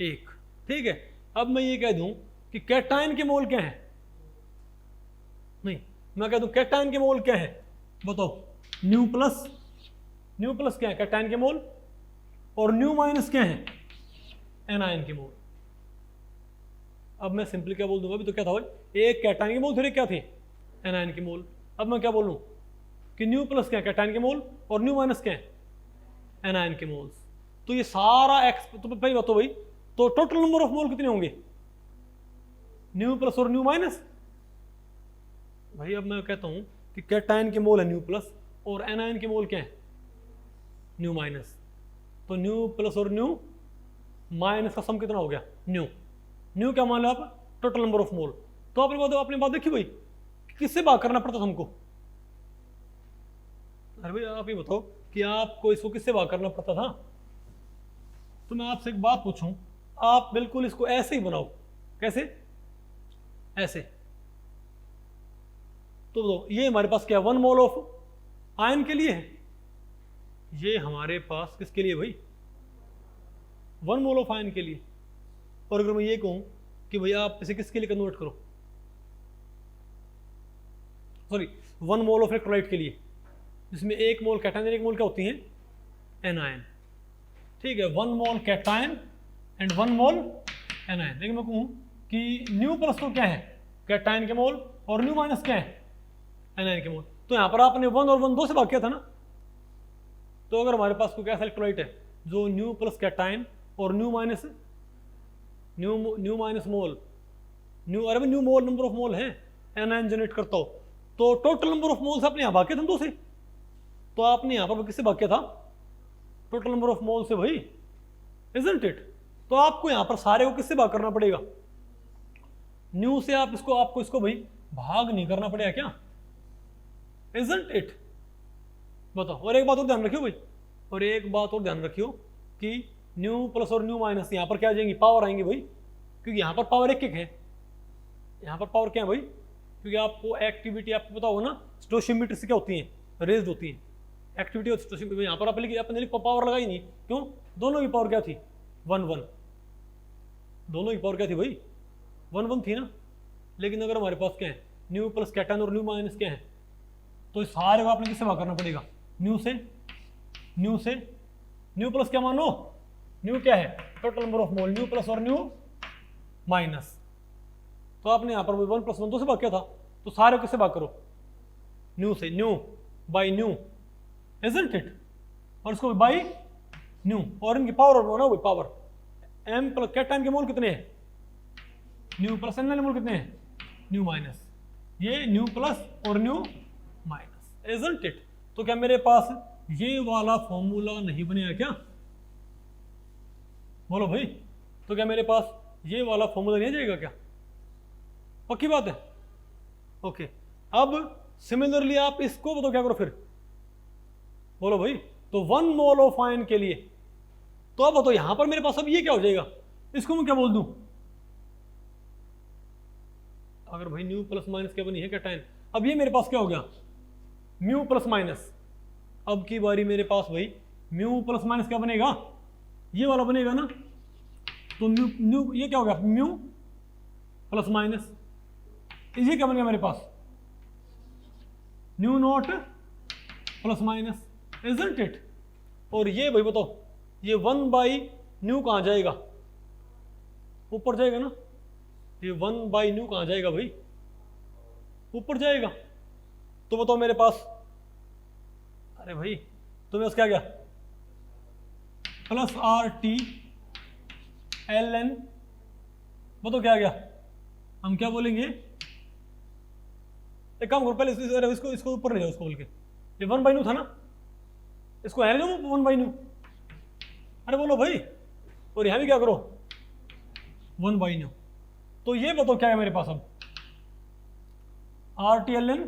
[SPEAKER 1] 1। ठीक है, अब मैं ये कह दूं कि कैटायन के मोल क्या है? नहीं, मैं कह दूं कैटायन के मोल क्या है? बताओ। न्यू प्लस क्या है? कैटायन के मोल। और न्यू माइनस क्या है? एनायन के मोल। अब मैं सिंपली क्या बोल दूंगा? अभी तो क्या था भाई? एक कैटायन के मोल थे, क्या थे? एनायन के मोल। अब मैं क्या बोलूं कि न्यू प्लस क्या है? कैटायन के मोल। और न्यू माइनस क्या है? एनायन के मोल्स। तो ये सारा एक्स, तो पहली बात तो भाई, तो टोटल नंबर ऑफ मोल कितने होंगे? न्यू प्लस और न्यू माइनस। भाई अब मैं कहता हूं कि कैटायन के मोल है न्यू प्लस और एनायन के मोल क्या है? New minus. तो न्यू प्लस और न्यू माइनस का सम कितना हो गया? न्यू क्या मान लो आप? Total number of mole. तो आपने बात देखी भाई, किससे भाग करना पड़ता था हमको? अरे भाई आप ये बताओ कि आपको इसको किससे भाग करना पड़ता था? तो मैं आपसे एक बात पूछूं, आप बिल्कुल इसको ऐसे ही बनाओ। कैसे? ऐसे। तो ये हमारे पास क्या? 1 मोल ऑफ आयन के लिए है। ये हमारे पास किसके लिए भाई? 1 मोल ऑफ आयन के लिए। और अगर मैं ये कहूं कि भैया आप इसे किसके लिए कन्वर्ट करो? सॉरी, 1 मोल ऑफ इलेक्ट्रोलाइट के लिए, जिसमें 1 मोल कैटायन, 1 मोल क्या होती है? एनायन। ठीक है, 1 मोल कैटायन एंड 1 मोल एनायन। लेकिन मैं कहूँ कि न्यू प्लस तो क्या है, कैटायन के मोल, और न्यू माइनस क्या है, एनायन के मोल। तो यहाँ पर आपने 1 और 1 2 से भाग किया था ना। तो अगर हमारे पास कोई ऐसा इलेक्ट्रोलाइट है जो न्यू प्लस कैटायन और new minus mole, new mole number of mole है एनायन जनरेट करता हो, तो टोटल नंबर ऑफ मोल्स आपने यहाँ भाग किया था 2 से। तो आपने यहाँ पर किससे भाग किया था, टोटल नंबर ऑफ मोल से भाई, इजंट इट। तो आपको यहाँ पर सारे को किससे भाग करना पड़ेगा, न्यू से। आपको इसको भाई भाग नहीं करना पड़ेगा क्या, इजंट इट। बताओ। और एक बात और ध्यान रखियो भाई, और एक बात और ध्यान रखियो कि न्यू प्लस और न्यू माइनस यहाँ पर क्या आ जाएंगी, पावर आएंगी भाई, क्योंकि यहाँ पर पावर एक है, यहाँ पर पावर क्या है भाई, क्योंकि आपको एक्टिविटी आपको पता होगा ना, स्टोशियोमीटर से क्या होती है, रेज्ड होती है एक्टिविटी और स्टोशियोमीटर। यहाँ पर आपने पावर लगाई नहीं, क्यों, दोनों की पावर क्या थी, 1 1, दोनों की पावर क्या थी भाई, 1 1 थी ना। लेकिन अगर हमारे पास क्या है, न्यू प्लस कैटायन और न्यू माइनस क्या है, तो इस सारे को आपने किससे भाग करना पड़ेगा, न्यू से। न्यू प्लस क्या मानो, न्यू क्या है, total number of mole, new plus और न्यू माइनस। तो आपने यहाँ पर 1 + 1 2 से भाग किया था, तो सारे किससे भाग करो, न्यू से, new by new, isn't it. और इसको बाई न्यू, और इनकी पावर ना वही पावर, एम प्लस कैटायन के मोल कितने हैं, न्यू प्लस, एन मोल कितने हैं, न्यू माइनस, ये न्यू प्लस और न्यू माइनस, इजंट इट। तो क्या मेरे पास ये वाला फॉर्मूला नहीं बनेगा क्या, बोलो भाई। तो क्या मेरे पास ये वाला फॉर्मूला नहीं आ जाएगा क्या, पक्की बात है। ओके, अब सिमिलरली आप इसको बताओ क्या करो फिर, बोलो भाई। तो 1 मोल ऑफ आयन के लिए, तो अब बताओ यहां पर मेरे पास अब ये क्या हो जाएगा, इसको मैं क्या बोल दूं, अगर भाई न्यू प्लस माइनस क्या बनी है कैटायन, अब ये मेरे पास क्या हो गया, म्यू प्लस माइनस। अब की बारी मेरे पास भाई म्यू प्लस माइनस क्या बनेगा, ये वाला बनेगा ना। तो म्यू ये क्या हो गया, म्यू प्लस माइनस, ये क्या बन गया मेरे पास, mu naught plus minus, isn't it. और ये भाई बताओ, ये 1 बाई न्यू कहाँ जाएगा, ऊपर जाएगा ना। ये 1 बाई न्यू कहाँ जाएगा भाई, ऊपर जाएगा। तो बताओ मेरे पास, अरे भाई तो मेरे पास क्या गया, प्लस RT LN, बताओ क्या गया, हम क्या बोलेंगे, एक काम करो पहले इसको ऊपर ले जाओ, इसको बोल के, ये 1 बाई न्यू था ना, इसको है ना 1 बाई न्यू, अरे बोलो भाई। और यहां भी क्या करो, 1 बाई न्यू। तो ये बताओ क्या है मेरे पास अब, RT LN,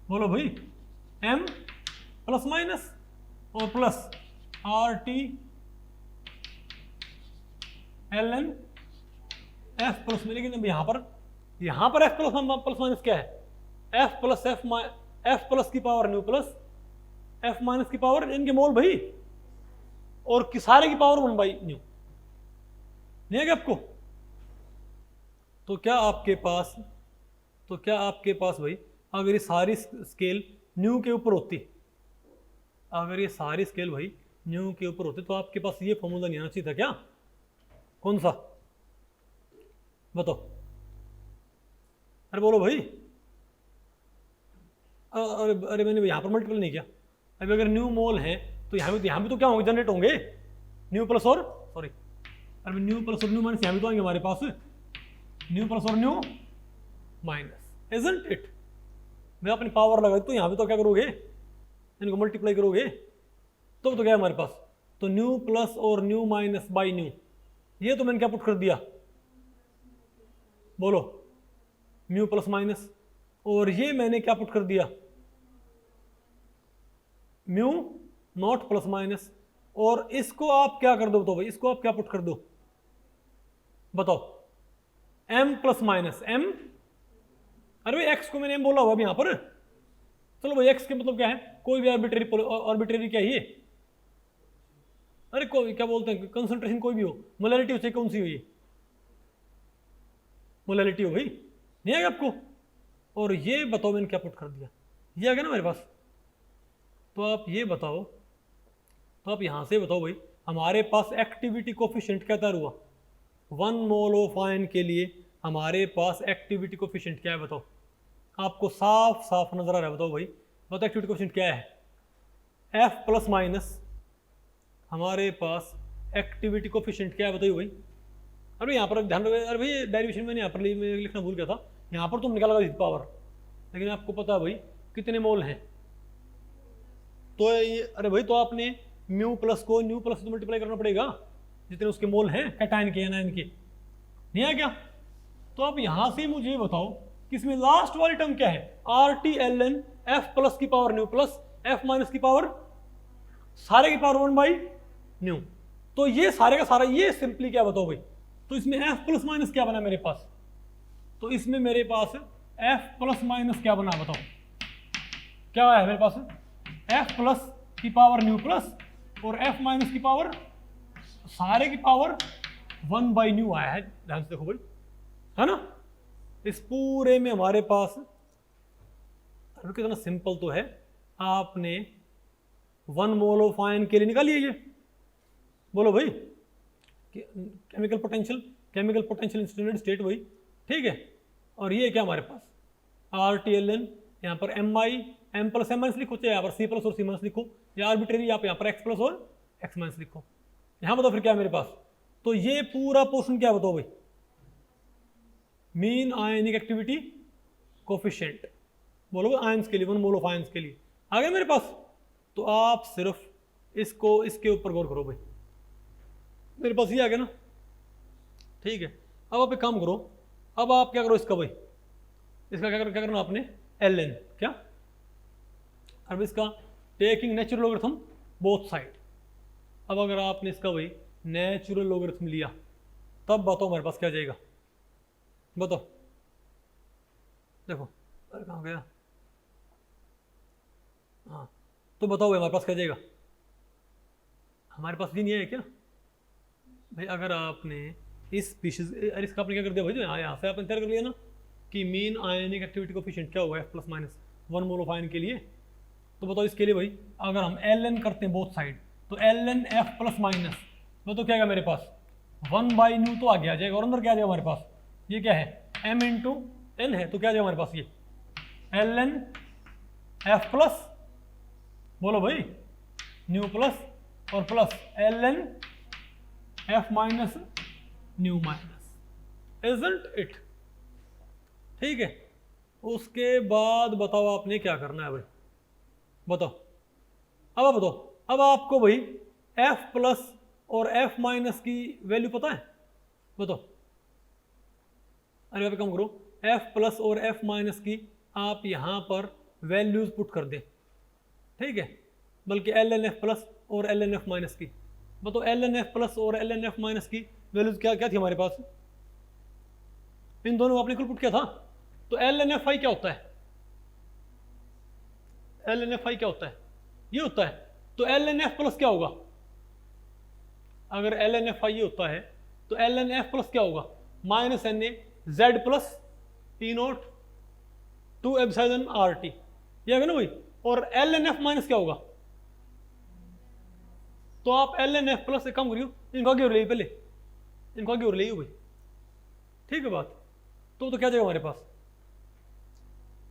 [SPEAKER 1] बोलो भाई, M प्लस माइनस और plus RT LN F plus में। लेकिन अब यहां पर F प्लस माइनस क्या है, F प्लस की power new plus F minus की पावर इनके मोल भाई, और सारे की पावर 1 बाई न्यू, नहीं है क्या आपको। तो क्या आपके पास भाई, अगर ये सारी स्केल न्यू के ऊपर होती, अगर ये सारी स्केल भाई न्यू के ऊपर होते, तो आपके पास ये फॉर्मूला नहीं आना चाहिए था क्या, कौन सा बताओ, अरे बोलो भाई। अरे मैंने यहाँ पर मल्टीपल नहीं किया। अभी अगर न्यू मोल है तो यहाँ भी तो क्या होंगे, जनरेट होंगे न्यू प्लस और सॉरी, अरे न्यू प्लस और न्यू माइनस, यहाँ भी तो आएंगे हमारे पास, न्यू प्लस और न्यू माइनस, इजंट इट। मैं अपनी पावर लगा तो यहाँ भी तो क्या करोगे, इनको मल्टीप्लाई करोगे, तो क्या है हमारे पास, तो न्यू प्लस और न्यू माइनस बाई न्यू, ये तो मैंने क्या पुट कर दिया, बोलो म्यू प्लस माइनस, और ये मैंने क्या पुट कर दिया, म्यू नॉट प्लस माइनस। और इसको आप क्या कर दो, तो भाई इसको आप क्या पुट कर दो, बताओ, m प्लस माइनस m, अरे भाई x को मैंने m बोला हुआ अभी यहां पर, चलो भाई x के मतलब क्या है, कोई भी आर्बिट्रेरी क्या है ये, अरे कोई क्या बोलते हैं, कंसंट्रेशन कोई भी हो, मोलैरिटी हो चाहे कौन सी हो, ये मोलैरिटी हो भाई, नहीं आएगा आपको। और ये बताओ मैंने क्या पुट कर दिया, ये आ गया ना मेरे पास। तो आप ये बताओ, तो आप यहां से बताओ भाई, हमारे पास एक्टिविटी कोफिशिएंट क्या तैयार हुआ 1 मोल ऑफ आयन के लिए हमारे पास एक्टिविटी कोफिशिएंट क्या है बताओ। आपको साफ साफ नजर आ रहा है, बताओ भाई, बताओ एक्टिविटी कोफिशिएंट क्या है। F प्लस माइनस हमारे पास एक्टिविटी कोफिशिएंट क्या है बताइए भाई। अरे यहाँ पर ध्यान रखिए, अरे भाई डेरिवेशन में यहाँ पर लिखना भूल गया था, यहाँ पर तुम निकाला पावर, लेकिन आपको पता है भाई कितने मोल हैं। तो ये अरे भाई तो आपने म्यू प्लस को न्यू प्लस तो मल्टीप्लाई करना पड़ेगा जितने उसके मोल हैं कैटायन के एनायन के, नहीं है क्या। तो अब यहाँ से मुझे बताओ कि इसमें लास्ट वाली टर्म क्या है, RTLN F प्लस की power new plus F minus की पावर सारे की पावर 1 बाई न्यू। तो ये सारे का सारा ये सिंपली क्या बताओ भाई। तो इसमें F प्लस माइनस क्या बना मेरे पास, तो इसमें मेरे पास F प्लस माइनस क्या बना बताओ, क्या है मेरे पास F प्लस की पावर न्यू प्लस और F माइनस की पावर सारे की पावर 1 बाई न्यू आया है। ध्यान से देखो भाई, है ना। इस पूरे में हमारे पास कितना सिंपल तो है, आपने 1 मोल ऑफ आयन के लिए निकालिए ये, बोलो भाई केमिकल पोटेंशियल इंस्टेंट स्टेट वही, ठीक है। और ये क्या हमारे पास RTLN, यहाँ पर Mi M plus M minus लिखो, चाहे यहाँ पर C प्लस और C माइनस लिखो, या आर्बिट्रेरी यहाँ पर X प्लस और X माइनस लिखो। यहाँ बताओ फिर क्या है मेरे पास, तो ये पूरा पोर्शन क्या बताओ भाई, मीन आयनिक एक्टिविटी कोफिशिएंट, बोलो आयंस के लिए 1 मोल ऑफ आयंस के लिए आ गया मेरे पास। तो आप सिर्फ इसको इसके ऊपर गौर करो भाई, मेरे पास ये आ गया ना, ठीक है। अब आप एक काम करो, अब आप क्या करो इसका भाई, इसका क्या करना आपने LN क्या, अब इसका taking natural logarithm both side. अब अगर आपने इसका भाई नेचुरल लॉगरिथम लिया तब बताओ हमारे पास क्या जाएगा, बताओ। देखो अरे कहाँ गया, हाँ तो बताओ हमारे पास क्या जाएगा, हमारे पास भी नहीं है क्या भाई। अगर आपने इस स्पीशीज, अरे इसका आपने क्या कर दिया भाई, जो यहाँ से आपने तैयार कर लिया ना कि मीन आयनिक एक्टिविटी कोफिशिएंट क्या होगा F plus minus 1 mole of ion के लिए। तो बताओ इसके लिए भाई अगर हम LN करते हैं बोथ साइड, तो LN F प्लस माइनस तो क्या आएगा मेरे पास 1 बाई न्यू तो आगे आ जाएगा, और अंदर क्या आ जाएगा हमारे पास, ये क्या है M इंटू N है, तो क्या आ जाएगा हमारे पास ये LN F प्लस, बोलो भाई न्यू प्लस और plus LN F minus new minus, isn't it, ठीक है। उसके बाद बताओ आपने क्या करना है भाई, बताओ। अब आप बताओ, अब आपको भाई F प्लस और F माइनस की वैल्यू पता है, बताओ। अरे आप काम करो, F प्लस और F माइनस की आप यहाँ पर वैल्यूज पुट कर दें, ठीक है, बल्कि LNF प्लस और LNF माइनस की, बताओ LNF प्लस और LNF माइनस की वैल्यूज क्या क्या थी हमारे पास, इन दोनों को आपने कुल पुट किया था। तो LNFI क्या होता है, LNFI क्या होता है, ये होता है। तो LNF प्लस क्या होगा, अगर LNFI ये होता है तो LNF प्लस क्या होगा minus Na Z plus P0 2 epsilon RT, ये आ गया ना भाई। और LNF माइनस क्या होगा, तो आप LNF प्लस से कम करियो, इनको आगे और ले पहले, इनको आगे और ले भाई, ठीक है बात। तो क्या जाएगा हमारे पास,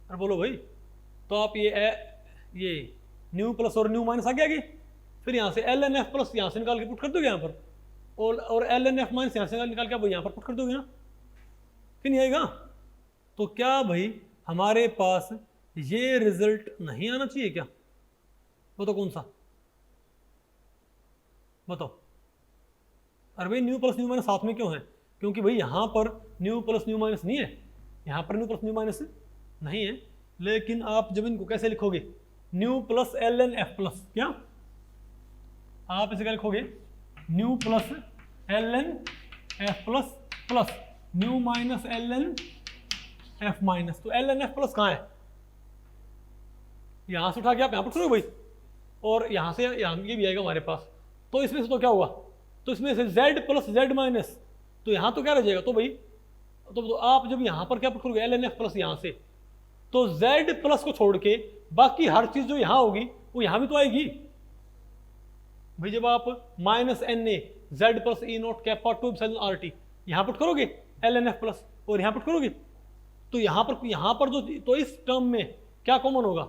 [SPEAKER 1] अरे बोलो भाई। तो आप ये न्यू प्लस और न्यू माइनस आगे आगे, फिर यहाँ से LNF प्लस यहाँ से निकाल के पुट कर दोगे यहाँ पर, और LNF माइनस यहाँ से निकाल के आप यहाँ पर पुट कर दोगे ना, फिर नहीं आएगा। तो क्या भाई हमारे पास ये रिजल्ट नहीं आना चाहिए क्या, बताओ कौन सा, बताओ। अरे भाई न्यू प्लस न्यू माइनस साथ में क्यों है, क्योंकि भाई यहाँ पर न्यू प्लस न्यू माइनस नहीं है, यहाँ पर न्यू प्लस न्यू माइनस नहीं है। लेकिन आप जब इनको कैसे लिखोगे, न्यू प्लस LNF प्लस, क्या आप इसे क्या लिखोगे, new plus LNF plus plus new minus LNF minus. तो LNF प्लस कहाँ है, यहाँ से उठा के आप यहाँ पर छोड़ो भाई, और यहाँ से यहाँ ये भी आएगा हमारे पास। तो इसमें से तो क्या होगा, तो इसमें से Z प्लस Z माइनस, तो यहाँ तो क्या रह जाएगा, तो भाई तो आप जब यहाँ पर क्या पुट करोगे LNF प्लस यहाँ से, तो Z प्लस को छोड़ के बाकी हर चीज जो यहाँ होगी वो यहाँ भी तो आएगी, भाई जब आप minus N A Z plus E naught kappa two epsilon R T यहाँ पुट करोगे एल एन एफ प्लस और यहाँ पुट करोगे तो यहाँ पर जो तो इस टर्म में क्या कॉमन होगा,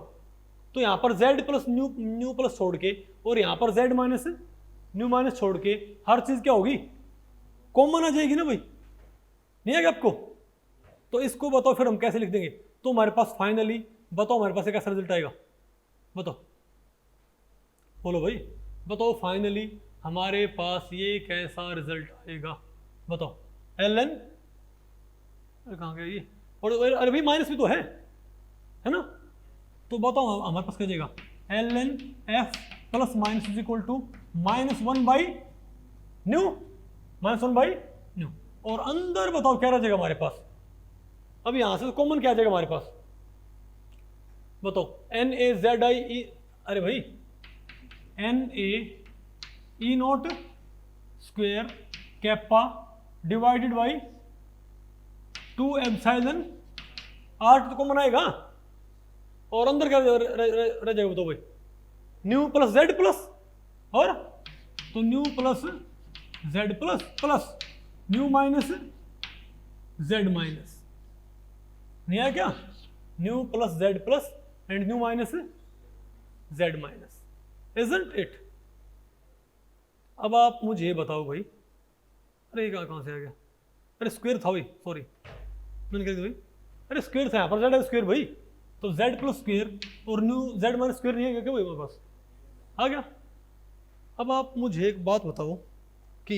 [SPEAKER 1] तो यहाँ पर z प्लस न्यू प्लस छोड़ के और यहाँ पर z माइनस न्यू माइनस छोड़ के हर चीज क्या होगी, कॉमन आ जाएगी ना भाई, नहीं आएगा आपको। तो इसको बताओ फिर हम कैसे लिख देंगे, तो हमारे पास फाइनली बताओ हमारे पास एक कैसा रिजल्ट आएगा, बताओ बोलो भाई बताओ फाइनली हमारे पास ये कैसा रिजल्ट आएगा, बताओ एल एन, अरे कहाँ गया ये, और अरे भाई माइनस भी तो है ना, तो बताओ हमारे पास क्या जाएगा L N F plus minus is equal to -1 by nu, -1 by nu, और अंदर बताओ क्या रह जाएगा हमारे पास, अब यहां से कॉमन क्या आ जाएगा हमारे पास, बताओ N A Z I E, अरे भाई N A E naught square kappa divided by 2 epsilon R तो कॉमन आएगा, और अंदर क्या रह जाएगा बताओ भाई, न्यू प्लस जेड प्लस, और तो new plus Z plus plus new minus Z minus, नहीं आया क्या, new plus Z plus and new minus Z minus, isn't it. अब आप मुझे ये बताओ भाई, अरे कहाँ से आ गया, अरे स्क्वायर था भाई, सॉरी मैंने कह दिया भाई, अरे स्क्वायर था यहाँ पर, जेड स्क्वायर भाई, तो जेड प्लस स्क्वायर और न्यू जेड माइनस स्क्वायर नहीं है क्या भाई मेरे पास, आ गया। अब आप मुझे एक बात बताओ कि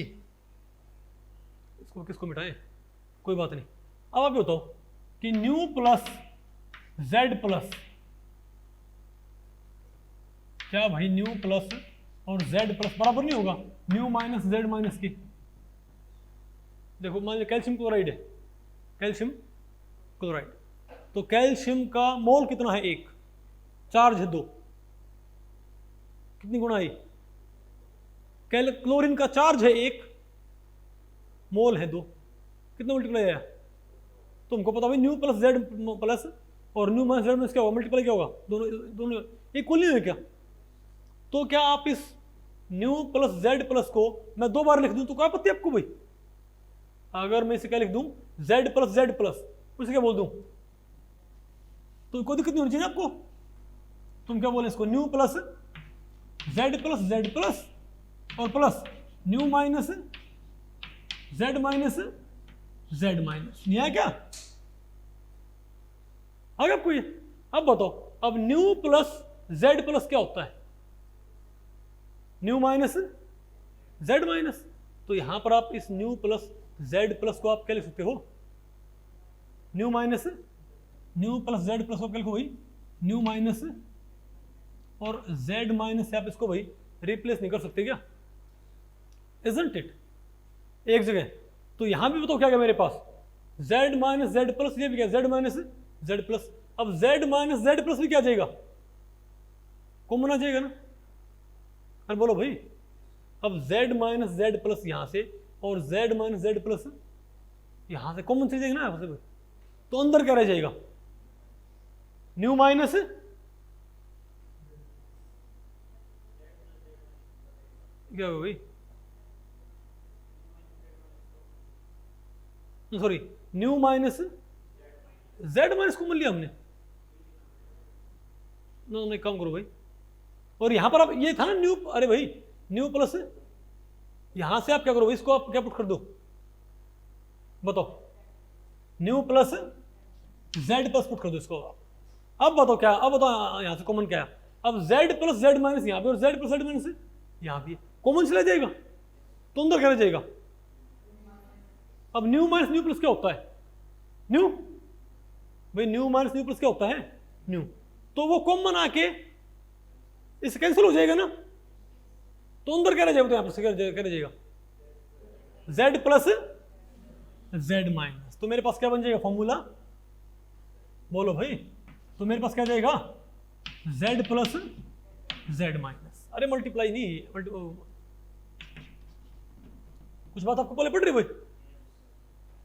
[SPEAKER 1] इसको किसको मिटाएं, कोई बात नहीं, अब आप बताओ कि न्यू प्लस जेड प्लस, क्या भाई न्यू प्लस और जेड प्लस बराबर नहीं होगा न्यू माइनस जेड माइनस की, देखो मान लीजिए कैल्शियम क्लोराइड है, कैल्शियम क्लोराइड, तो कैल्शियम का मोल कितना है 1, चार्ज है 2, कितनी गुना आई, क्लोरीन का चार्ज है 1, मोल है 2, कितना मल्टीप्लाई आया, तुमको पता भाई न्यू प्लस जेड प्लस और न्यू माइनस जेड माइनस क्या होगा, मल्टीप्लाई क्या होगा, दोनों इक्वल नहीं है क्या, तो क्या आप इस न्यू प्लस जेड प्लस को मैं 2 बार लिख दूं तो क्या आपत्ति आपको भाई, अगर मैं इसे क्या लिख दूं जेड प्लस उसे क्या बोल दूं, तो कोई दिक्कत नहीं होनी चाहिए आपको, तुम क्या बोले इसको न्यू प्लस जेड प्लस और plus new minus Z minus नहीं आया क्या, आ गया आपको ये। अब बताओ अब न्यू प्लस जेड प्लस क्या होता है, न्यू माइनस जेड माइनस, तो यहां पर आप इस न्यू प्लस जेड प्लस को आप क्या लिख सकते हो, न्यू प्लस जेड प्लस को क्या लिखो भाई, न्यू माइनस और जेड माइनस से आप इसको भाई रिप्लेस नहीं कर सकते क्या, इजंट इट, एक जगह, तो यहां भी बताओ क्या क्या मेरे पास जेड माइनस जेड प्लस, ये भी क्या जेड माइनस जेड प्लस, अब जेड माइनस जेड प्लस भी क्या जाएगा, कॉमन आ जाएगा ना, अरे बोलो भाई, अब जेड माइनस जेड प्लस यहां से और जेड माइनस जेड प्लस यहां से कॉमन चीज जाएगी ना, तो अंदर क्या रह जाएगा, न्यू माइनस क्या होगा भाई, sorry new minus Z minus common लिया हमने, नहीं काम करो भाई, और यहां पर आप ये था ना न्यू, अरे भाई न्यू प्लस, यहां से आप क्या करो इसको आप क्या पुट कर दो, बताओ new plus Z plus put कर दो इसको, अब बताओ क्या, अब बताओ यहां से कॉमन क्या है, अब जेड प्लस जेड माइनस यहां पे और जेड प्लस जेड माइनस यहां पे कॉमन चला जाएगा, तो अंदर क्या रह जाएगा, अब न्यू माइनस न्यू प्लस क्या होता है, न्यू भाई न्यू माइनस न्यू प्लस क्या होता है, न्यू, तो वो कॉमन आके इससे कैंसिल हो जाएगा ना, तो अंदर क्या रह जाएगा, तो यहां पर क्या रह जाएगा जेड प्लस जेड माइनस, तो मेरे पास क्या बन जाएगा फॉर्मूला, बोलो भाई, तो मेरे पास क्या जाएगा जेड प्लस जेड माइनस, अरे मल्टीप्लाई नहीं कुछ बात आपको पहले पड़ रही भाई,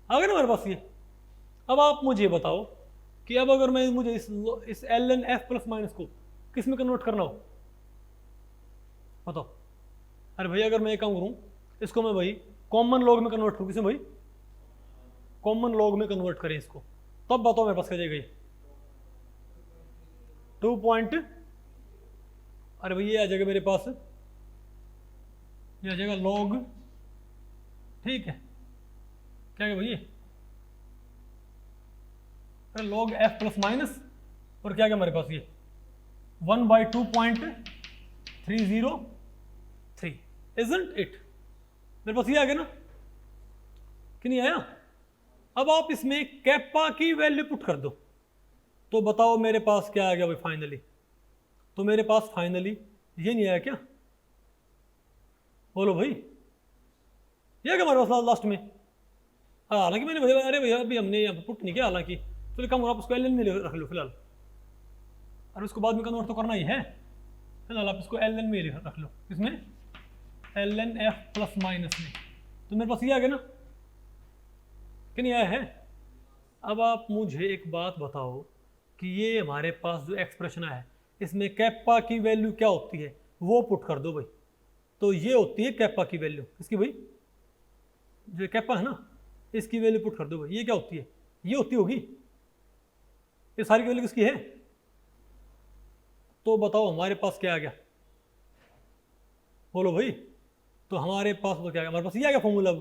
[SPEAKER 1] आ गया ना मेरे पास ये। अब आप मुझे बताओ कि अब अगर मैं मुझे इस L N F plus minus को किस में कन्वर्ट करना हो, बताओ अरे भाई अगर मैं एक काम करूँ, इसको मैं भाई कॉमन लॉग में कन्वर्ट करूँ, किसे भाई कॉमन लॉग में कन्वर्ट करें इसको, तब बताओ मेरे पास क्या जाएगा ये 2 पॉइंट, अरे भाई ये आ जाएगा मेरे पास, ये आ जाएगा लॉग, ठीक है, क्या है भाई ये, अरे लॉग एफ प्लस माइनस, और क्या क्या हमारे पास ये 1/2.303, इजंट इट, मेरे पास ये आ गया ना कि नहीं आया। अब आप इसमें कैपा की वैल्यू पुट कर दो, तो बताओ मेरे पास क्या आ गया भाई फाइनली, तो मेरे पास फाइनली ये नहीं आया क्या, बोलो भाई, ये आ गया हमारे पास लास्ट में। हालांकि मैंने भैया, अरे भैया अभी हमने यहाँ पुट नहीं किया, हालांकि तो कम आप उसको एल एन में रख लो फिलहाल, और उसको बाद में कन्वर्ट तो करना ही है, फिलहाल आप इसको एल एन में रख लो, इसमें L N F plus minus में, तो मेरे पास ये आ गया ना कि नहीं आया है। अब आप मुझे एक बात बताओ कि ये हमारे पास जो एक्सप्रेशन है इसमें कैपा की वैल्यू क्या होती है, वो पुट कर दो भाई, तो ये होती है कैपा की वैल्यू, इसकी भाई जो कैपा है ना, इसकी वैल्यू पुट कर दो भाई, ये क्या होती है, ये होती होगी, ये सारी की वैल्यू किसकी है, तो बताओ हमारे पास क्या आ गया, बोलो भाई, तो हमारे पास तो क्या आ गया, हमारे पास ये आ गया फॉर्मूला,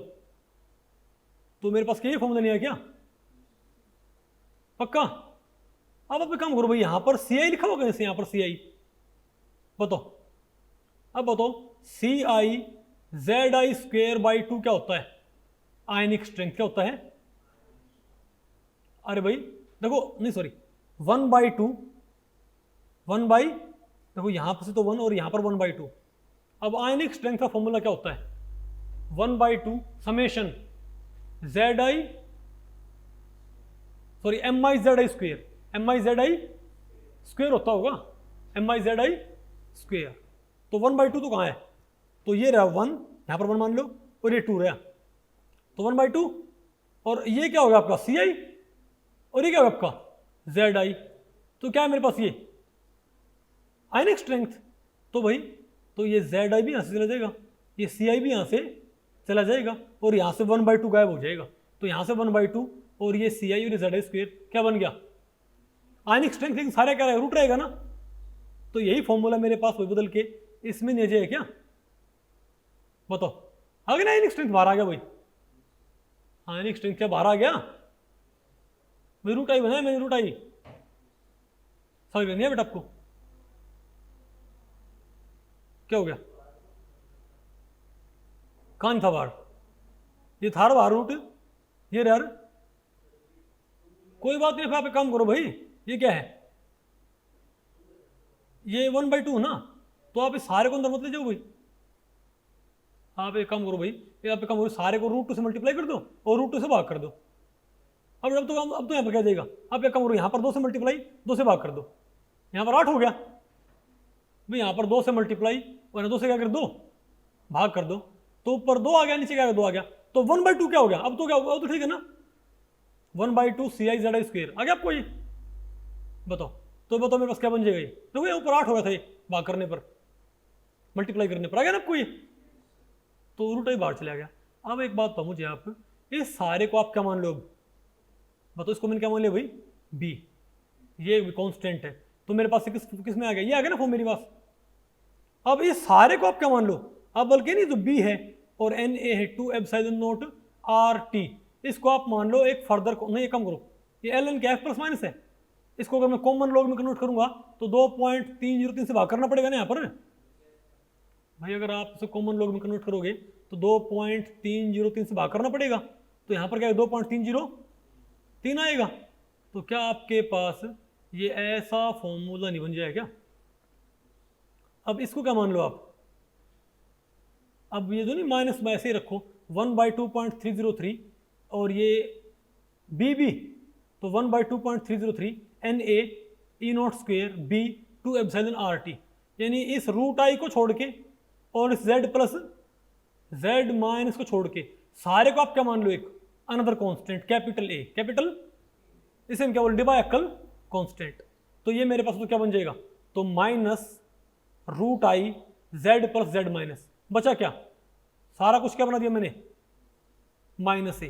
[SPEAKER 1] तो मेरे पास क्या ये फॉर्मूला नहीं आया क्या, पक्का। अब आप काम करो भाई, यहां पर सी आई लिखा होगा जैसे, यहां पर सी आई, बताओ, अब बताओ C I Z I square by 2 क्या होता है, आयनिक स्ट्रेंथ क्या होता है, अरे भाई देखो, नहीं सॉरी 1/2, 1 बाई, देखो यहां पर से तो 1 और यहां पर 1/2, अब आयनिक स्ट्रेंथ का फॉर्मूला क्या होता है 1/2 summation Z I, sorry M I Z I square, M I Z I square होता होगा, M I Z I square, तो 1/2 तो कहाँ है, तो ये रहा 1, यहां पर 1 मान लो, और ये 2 रहा, तो 1/2, और ये क्या होगा आपका सी आई, और ये क्या होगा आपका जेड आई, तो क्या है मेरे पास ये आयनिक स्ट्रेंथ, तो भाई तो ये जेड आई भी यहां से चला जाएगा, ये सी आई भी यहां से चला जाएगा, और यहां से 1/2 गायब हो जाएगा, तो यहां से 1/2 और ये सी आई और जेड आई स्क्वेयर क्या बन गया आयनिक स्ट्रेंथ, लेकिन सारे क्या रहेगा रूट रहेगा ना, तो यही फॉर्मूला मेरे पास वही बदल के इसमें नहीं जाए क्या, बताओ आ गया ना आयनिक स्ट्रेंथ, बाहर आ गया भाई, आयनिक स्ट्रेंथ क्या बाहर आ गया, रूट आई बनाया मैंने, रूट आई समझ नहीं है बेटा आपको, क्या हो गया, कौन था बाहर, ये था बाहर रूट, ये यार कोई बात नहीं, आप एक काम करो भाई, ये क्या है, ये 1/2 ना, तो आप इस सारे को अंदर मत ले जाओ भाई, आप एक काम करो भाई, ये आप एक काम करो, सारे को √2 से मल्टीप्लाई कर दो और √2 से भाग कर दो, अब तो यहाँ पर क्या जाएगा, आप एक काम करो, यहाँ पर 2 से मल्टीप्लाई 2 से भाग कर दो, यहाँ पर 8 हो गया भाई, यहाँ पर 2 से मल्टीप्लाई और 2 से क्या कर दो भाग कर दो, तो ऊपर 2 आ गया, नीचे क्या 2 आ गया, तो 1/2 क्या हो गया, अब तो क्या होगा, तो ठीक है ना 1/2 सी आई जेड आई स्क्वेयर आ गया आपको ये, बताओ, तो बताओ मेरे पास क्या बन जाएगा ये, देखो ये ऊपर 8 हो गया था, ये भाग करने पर मल्टीप्लाई करने पर आ गया ना आपको ये, तो रूट ही बाहर चला गया। अब एक बात मुझे आप, इस सारे को आप क्या मान लो, बताओ इसको मैंने क्या मान लिया भाई बी, ये कांस्टेंट है, तो मेरे पास किस में आ गया, ये आ गया ना फॉर्म मेरे पास। अब इस सारे को आप क्या मान लो, अब बल्कि नहीं जो बी है और एन ए है 2 एप्सिलॉन नॉट आर टी, इसको आप मान लो एक फर्दर नहीं, ये कम करो, ये एल एन क्या एफ प्लस माइनस है, इसको अगर मैं कॉमन लॉग में कन्वर्ट करूंगा तो 2.303 से भाग करना पड़ेगा ना यहाँ पर भाई, अगर आप इसे कॉमन लॉग में कन्वर्ट करोगे तो 2.303 से भाग करना पड़ेगा, तो यहाँ पर क्या है 2.303 आएगा, तो क्या आपके पास ये ऐसा फॉर्मूला नहीं बन जाएगा क्या। अब इसको क्या मान लो आप, अब ये जो नहीं माइनस में ऐसे ही रखो 1/2.303 और ये बी बी, तो 1/2.303 N A E naught square by 2 epsilon R T, यानी इस रूट आई को छोड़ के और इस z प्लस z माइनस को छोड़ के सारे को आप क्या मान लो एक another constant capital A, capital इसे हम क्या बोल डिवाइकल कांस्टेंट, तो ये मेरे पास तो क्या बन जाएगा, तो minus root I z plus z minus, बचा क्या, सारा कुछ क्या बना दिया मैंने, माइनस ए।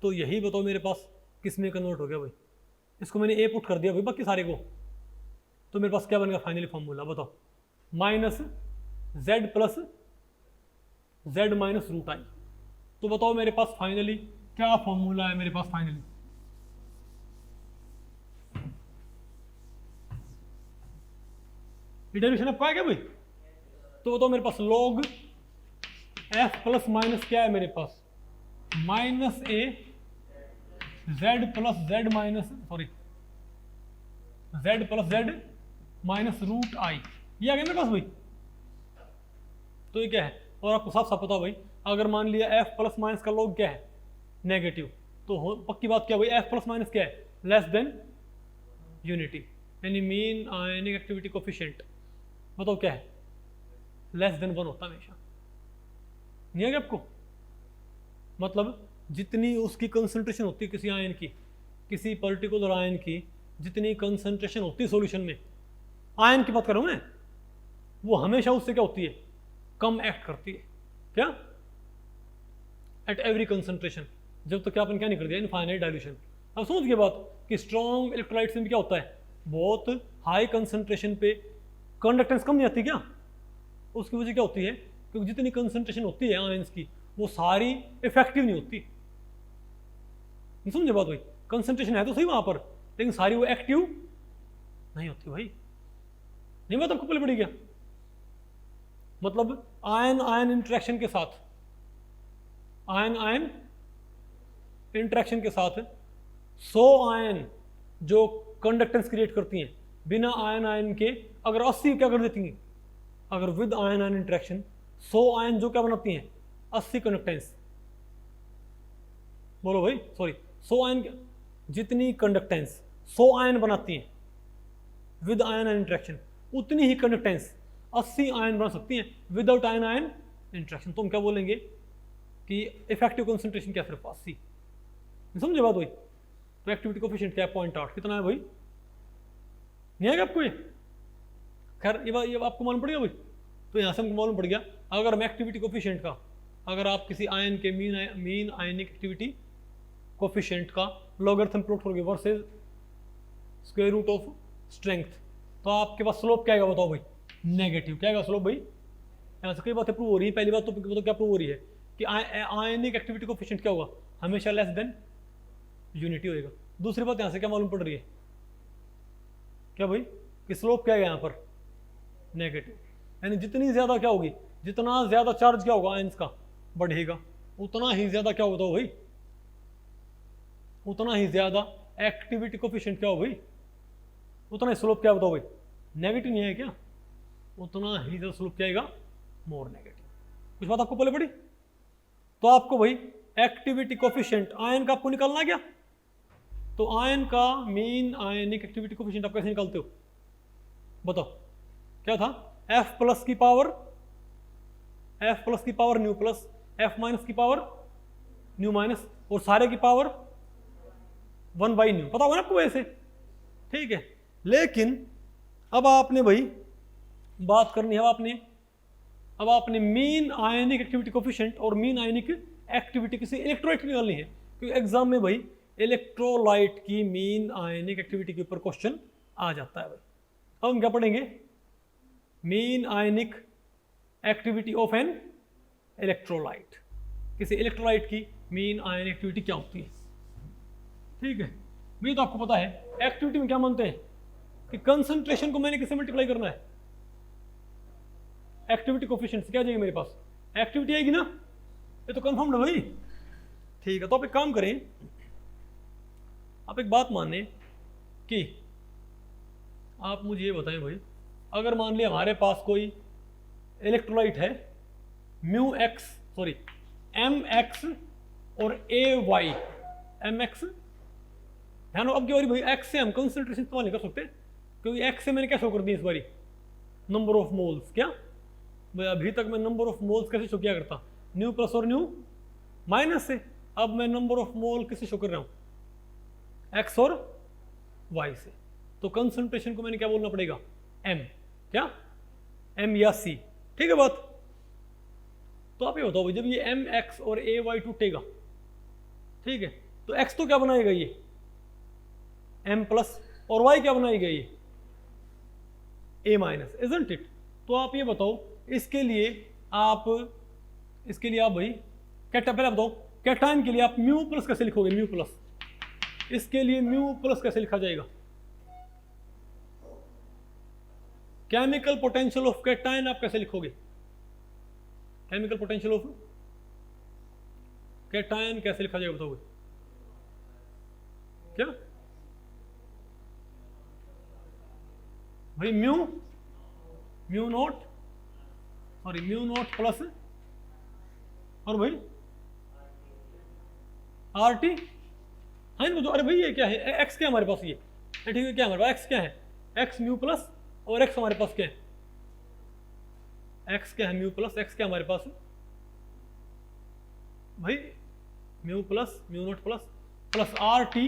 [SPEAKER 1] तो यही बताओ मेरे पास किस में कन्वर्ट हो गया भाई, इसको मैंने ए पुट कर दिया भाई बाकी सारे को, तो मेरे पास क्या बनेगा फाइनली फॉर्मूला बताओ, minus Z plus Z minus root I. तो बताओ मेरे पास फाइनली क्या फॉर्मूला है मेरे पास फाइनली, डेरिवेशन आपको आया क्या भाई। तो बताओ मेरे पास लॉग एफ प्लस माइनस क्या है मेरे पास, minus A Z plus Z minus sorry Z plus Z minus root I, ये आ गया मेरे पास भाई। तो ये क्या है, और आपको साफ साफ पता भाई, अगर मान लिया एफ प्लस माइनस का लॉग क्या है, नेगेटिव, तो पक्की बात क्या भाई, एफ प्लस माइनस क्या है, लेस देन यूनिटी, यानी मीन आयनिक एक्टिविटी कोफिशिएंट बताओ क्या है, लेस देन 1 होता है हमेशा। नहीं है क्या आपको, मतलब जितनी उसकी कंसंट्रेशन होती है किसी आयन की, किसी पर्टिकुलर आयन की जितनी कंसंट्रेशन होती है सॉल्यूशन में, आयन की बात कर रहा हूं मैं, वो हमेशा उससे क्या होती है, कम एक्ट करती है। क्या, एट एवरी कंसंट्रेशन, जब तक आपने क्या नहीं कर दिया, इनफाइनाइट डाइल्यूशन। अब समझ गए बात कि स्ट्रॉन्ग इलेक्ट्रोलाइट्स में क्या होता है, बहुत हाई कंसंट्रेशन पे कंडक्टेंस कम नहीं आती क्या, उसकी वजह क्या होती है, क्योंकि जितनी कंसंट्रेशन होती है आयंस की वो सारी इफेक्टिव नहीं होती। नहीं समझे बात भाई, कंसंट्रेशन है तो सही वहां पर, लेकिन सारी वो एक्टिव नहीं होती भाई। नहीं बात आपको पहले पड़ी क्या, मतलब आयन आयन इंटरेक्शन के साथ, आयन आयन इंटरेक्शन के साथ 100 आयन जो कंडक्टेंस क्रिएट करती हैं, बिना आयन आयन के अगर 80 क्या कर देती हैं, अगर with ion ion interaction 100 ion जो क्या बनाती हैं, 80 कंडक्टेंस, बोलो भाई सॉरी 100 आयन, जितनी कंडक्टेंस 100 आयन बनाती हैं विद आयन आयन इंटरेक्शन, उतनी ही कंडक्टेंस 80 आयन बना सकती हैं विदाउट आयन आयन इंटरेक्शन। तो हम क्या बोलेंगे कि इफेक्टिव कंसंट्रेशन क्या, सिर्फ 80। समझे बात भाई। तो एक्टिविटी कोफिशिएंट क्या है, 0.8, कितना है भाई, नहीं आएगा आपको ये, खैर ये आपको मालूम पड़ गया भाई। तो यहाँ से हमको मालूम पड़ गया, अगर हम एक्टिविटी कोफिशिएंट का, अगर आप किसी आयन के मीन आयनिक एक्टिविटी कोफिशिएंट का लॉगरिथम प्लॉट करोगे versus square root of strength, तो आपके पास स्लोप क्या आएगा बताओ भाई, नेगेटिव। क्या आएगा स्लोप भाई, यहाँ से कई बातें प्रूव हो रही है। पहली बात तो क्या प्रूव हो रही है कि आयनिक एक्टिविटी कोफिशिएंट क्या होगा, हमेशा लेस देन यूनिटी होएगा। दूसरी बात यहाँ से क्या मालूम पड़ रही है, क्या भाई, कि स्लोप क्या है यहाँ पर, नेगेटिव, यानी जितनी ज्यादा क्या होगी, जितना ज्यादा चार्ज क्या होगा आयंस का बढ़ेगा, उतना ही ज्यादा क्या होता हो भाई, उतना ही ज्यादा एक्टिविटी कोफिशिएंट क्या हो भाई, उतना ही स्लोप क्या बताओ भाई, नेगेटिव नहीं है क्या, उतना ही ज्यादा स्लोप क्या आएगा, मोर नेगेटिव। कुछ बात आपको पहले पड़ी। तो आपको भाई एक्टिविटी कोफिशिएंट आयन का आपको निकालना है क्या, तो आयन का मीन आयनिक एक्टिविटी कोफिशिएंट आप कैसे निकालते हो बताओ, क्या था, एफ प्लस की power new plus F minus की पावर न्यू माइनस, और सारे की पावर 1/न्यू, पता होगा ना आपको वैसे, ठीक है। लेकिन अब आपने भाई बात करनी है, अब आपने मीन आयनिक एक्टिविटी कोफिशिएंट और मीन आयनिक एक्टिविटी किसी इलेक्ट्रोलाइट की निकालनी है, क्योंकि एग्जाम में भाई इलेक्ट्रोलाइट की मीन आयनिक एक्टिविटी के ऊपर क्वेश्चन आ जाता है भाई। अब हम क्या पढ़ेंगे, mean ionic activity of an electrolyte, किसी इलेक्ट्रोलाइट की मीन आयनिक एक्टिविटी क्या होती है, ठीक है। मुझे तो आपको पता है एक्टिविटी में क्या मानते हैं कि कंसंट्रेशन को मैंने किससे मल्टीप्लाई करना है, एक्टिविटी कोफिशिएंट से क्या जाएगी मेरे पास, एक्टिविटी आएगी ना, ये तो कंफर्म है भाई, ठीक है। तो आप एक काम करें, आप एक बात माने कि आप मुझे ये बताएं भाई, अगर मान लिया हमारे पास कोई इलेक्ट्रोलाइट है mu X sorry M X और ए वाई, एम एक्स, ध्यान अब की बारी भाई एक्स से हम कंसंट्रेशन इस्तेमाल नहीं कर सकते, क्योंकि एक्स से मैंने क्या शो कर दी इस बारी, नंबर ऑफ मोल्स। क्या भाई, अभी तक मैं नंबर ऑफ मोल्स कैसे शो किया करता, न्यू प्लस और न्यू माइनस से, अब मैं नंबर ऑफ मोल किससे शो कर रहा हूँ, एक्स और वाई से। तो कंसंट्रेशन को मैंने क्या बोलना पड़ेगा, एम, क्या एम या सी, ठीक है बात। तो आप ये बताओ भाई, जब ये एम एक्स और ए वाई टूटेगा, ठीक है, तो एक्स तो क्या बनाएगा ये एम प्लस, और वाई क्या बनाएगा ये ए माइनस, इजंट इट। तो आप ये बताओ इसके लिए आप भाई पहले बताओ कैटायन के लिए आप म्यू प्लस कैसे लिखोगे, म्यू प्लस, इसके लिए म्यू प्लस कैसे लिखा जाएगा, केमिकल पोटेंशियल ऑफ कैटायन आप कैसे लिखोगे, केमिकल पोटेंशियल ऑफ कैटायन कैसे लिखा जाएगा बताओगे क्या भाई, म्यू नॉट प्लस और भाई आर टी, हाँ इनको, अरे भाई ये क्या है, एक्स क्या हमारे पास, ये ठीक है, क्या हमारे पास एक्स क्या है, एक्स म्यू प्लस, और एक्स हमारे पास क्या है, एक्स क्या है म्यू प्लस, एक्स क्या हमारे पास भाई mu plus mu naught plus plus R T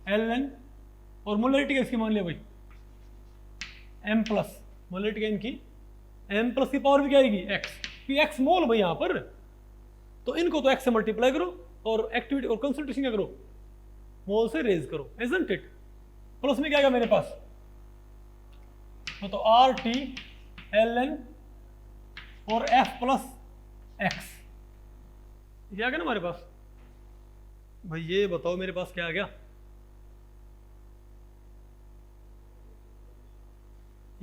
[SPEAKER 1] L N, और मोलरिटी इसकी मान लिया भाई एम प्लस, मोलरिटी इनकी एम प्लस की पावर भी क्या आएगी एक्स, कि एक्स मोल भाई यहाँ पर, तो इनको तो एक्स से मल्टीप्लाई करो और एक्टिविटी और कंसंट्रेशन क्या करो, मोल से रेज करो, इजंट इट। प्लस में क्या आएगा मेरे पास, तो आर टी एल एन और एफ प्लस एक्स, ये आ गया ना हमारे पास भाई। ये बताओ मेरे पास क्या आ गया,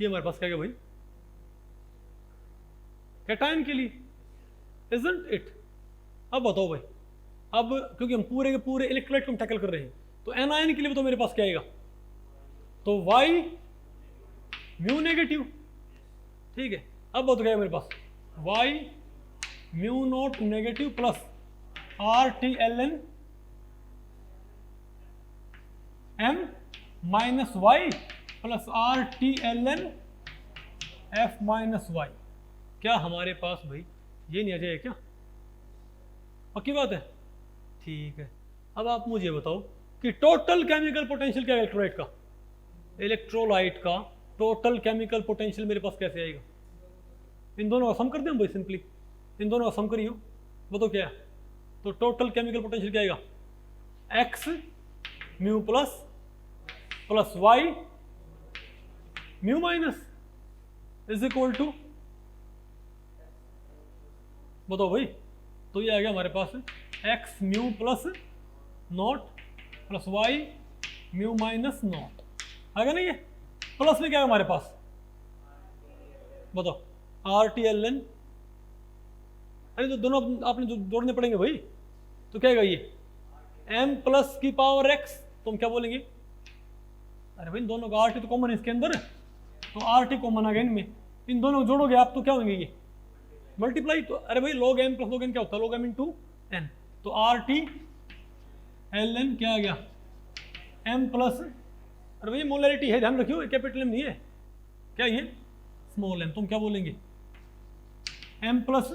[SPEAKER 1] ये हमारे पास क्या गया भाई कैटायन के लिए, इजंट इट। अब बताओ भाई, अब क्योंकि हम पूरे के पूरे इलेक्ट्रोलाइट को टैकल कर रहे हैं, तो एनायन के लिए तो मेरे पास क्या आएगा, तो वाई म्यू नेगेटिव, ठीक है। अब बताओ क्या है मेरे पास, Y mu naught negative plus R T L N M minus Y plus R T L N F minus Y. क्या हमारे पास भाई ये नहीं आ जाएगा क्या, पक्की बात है, ठीक है। अब आप मुझे बताओ कि टोटल केमिकल पोटेंशियल क्या है इलेक्ट्रोलाइट का, इलेक्ट्रोलाइट का टोटल केमिकल पोटेंशियल मेरे पास कैसे आएगा, इन दोनों का सम कर दें भाई, सिंपली इन दोनों का सम करियो, बताओ क्या है, तो टोटल केमिकल पोटेंशियल क्या आएगा, X mu plus plus Y mu minus is equal to, बताओ भाई, तो ये आ गया हमारे पास X mu plus naught plus Y mu minus naught, आ गया ना ये। प्लस में क्या है हमारे पास, बताओ आर टी एल एन, अरे तो दोनों आपने जो जोड़ने पड़ेंगे भाई, तो क्या आएगा ये एम प्लस की पावर एक्स, तो हम क्या बोलेंगे, अरे भाई दोनों का आर टी तो कॉमन है इसके अंदर, तो आर टी कॉमन आ गया इनमें, इन दोनों को जोड़ोगे आप तो क्या होंगे ये मल्टीप्लाई, तो अरे भाई log M plus log N क्या होता है, लॉग एम इंटू एन, तो आर टी एल एन क्या आ गया एम प्लस, अरे भाई मोलरिटी है ध्यान रखियो, कैपिटल एम नहीं है, क्या ये स्मॉल एम, तुम क्या बोलेंगे एम प्लस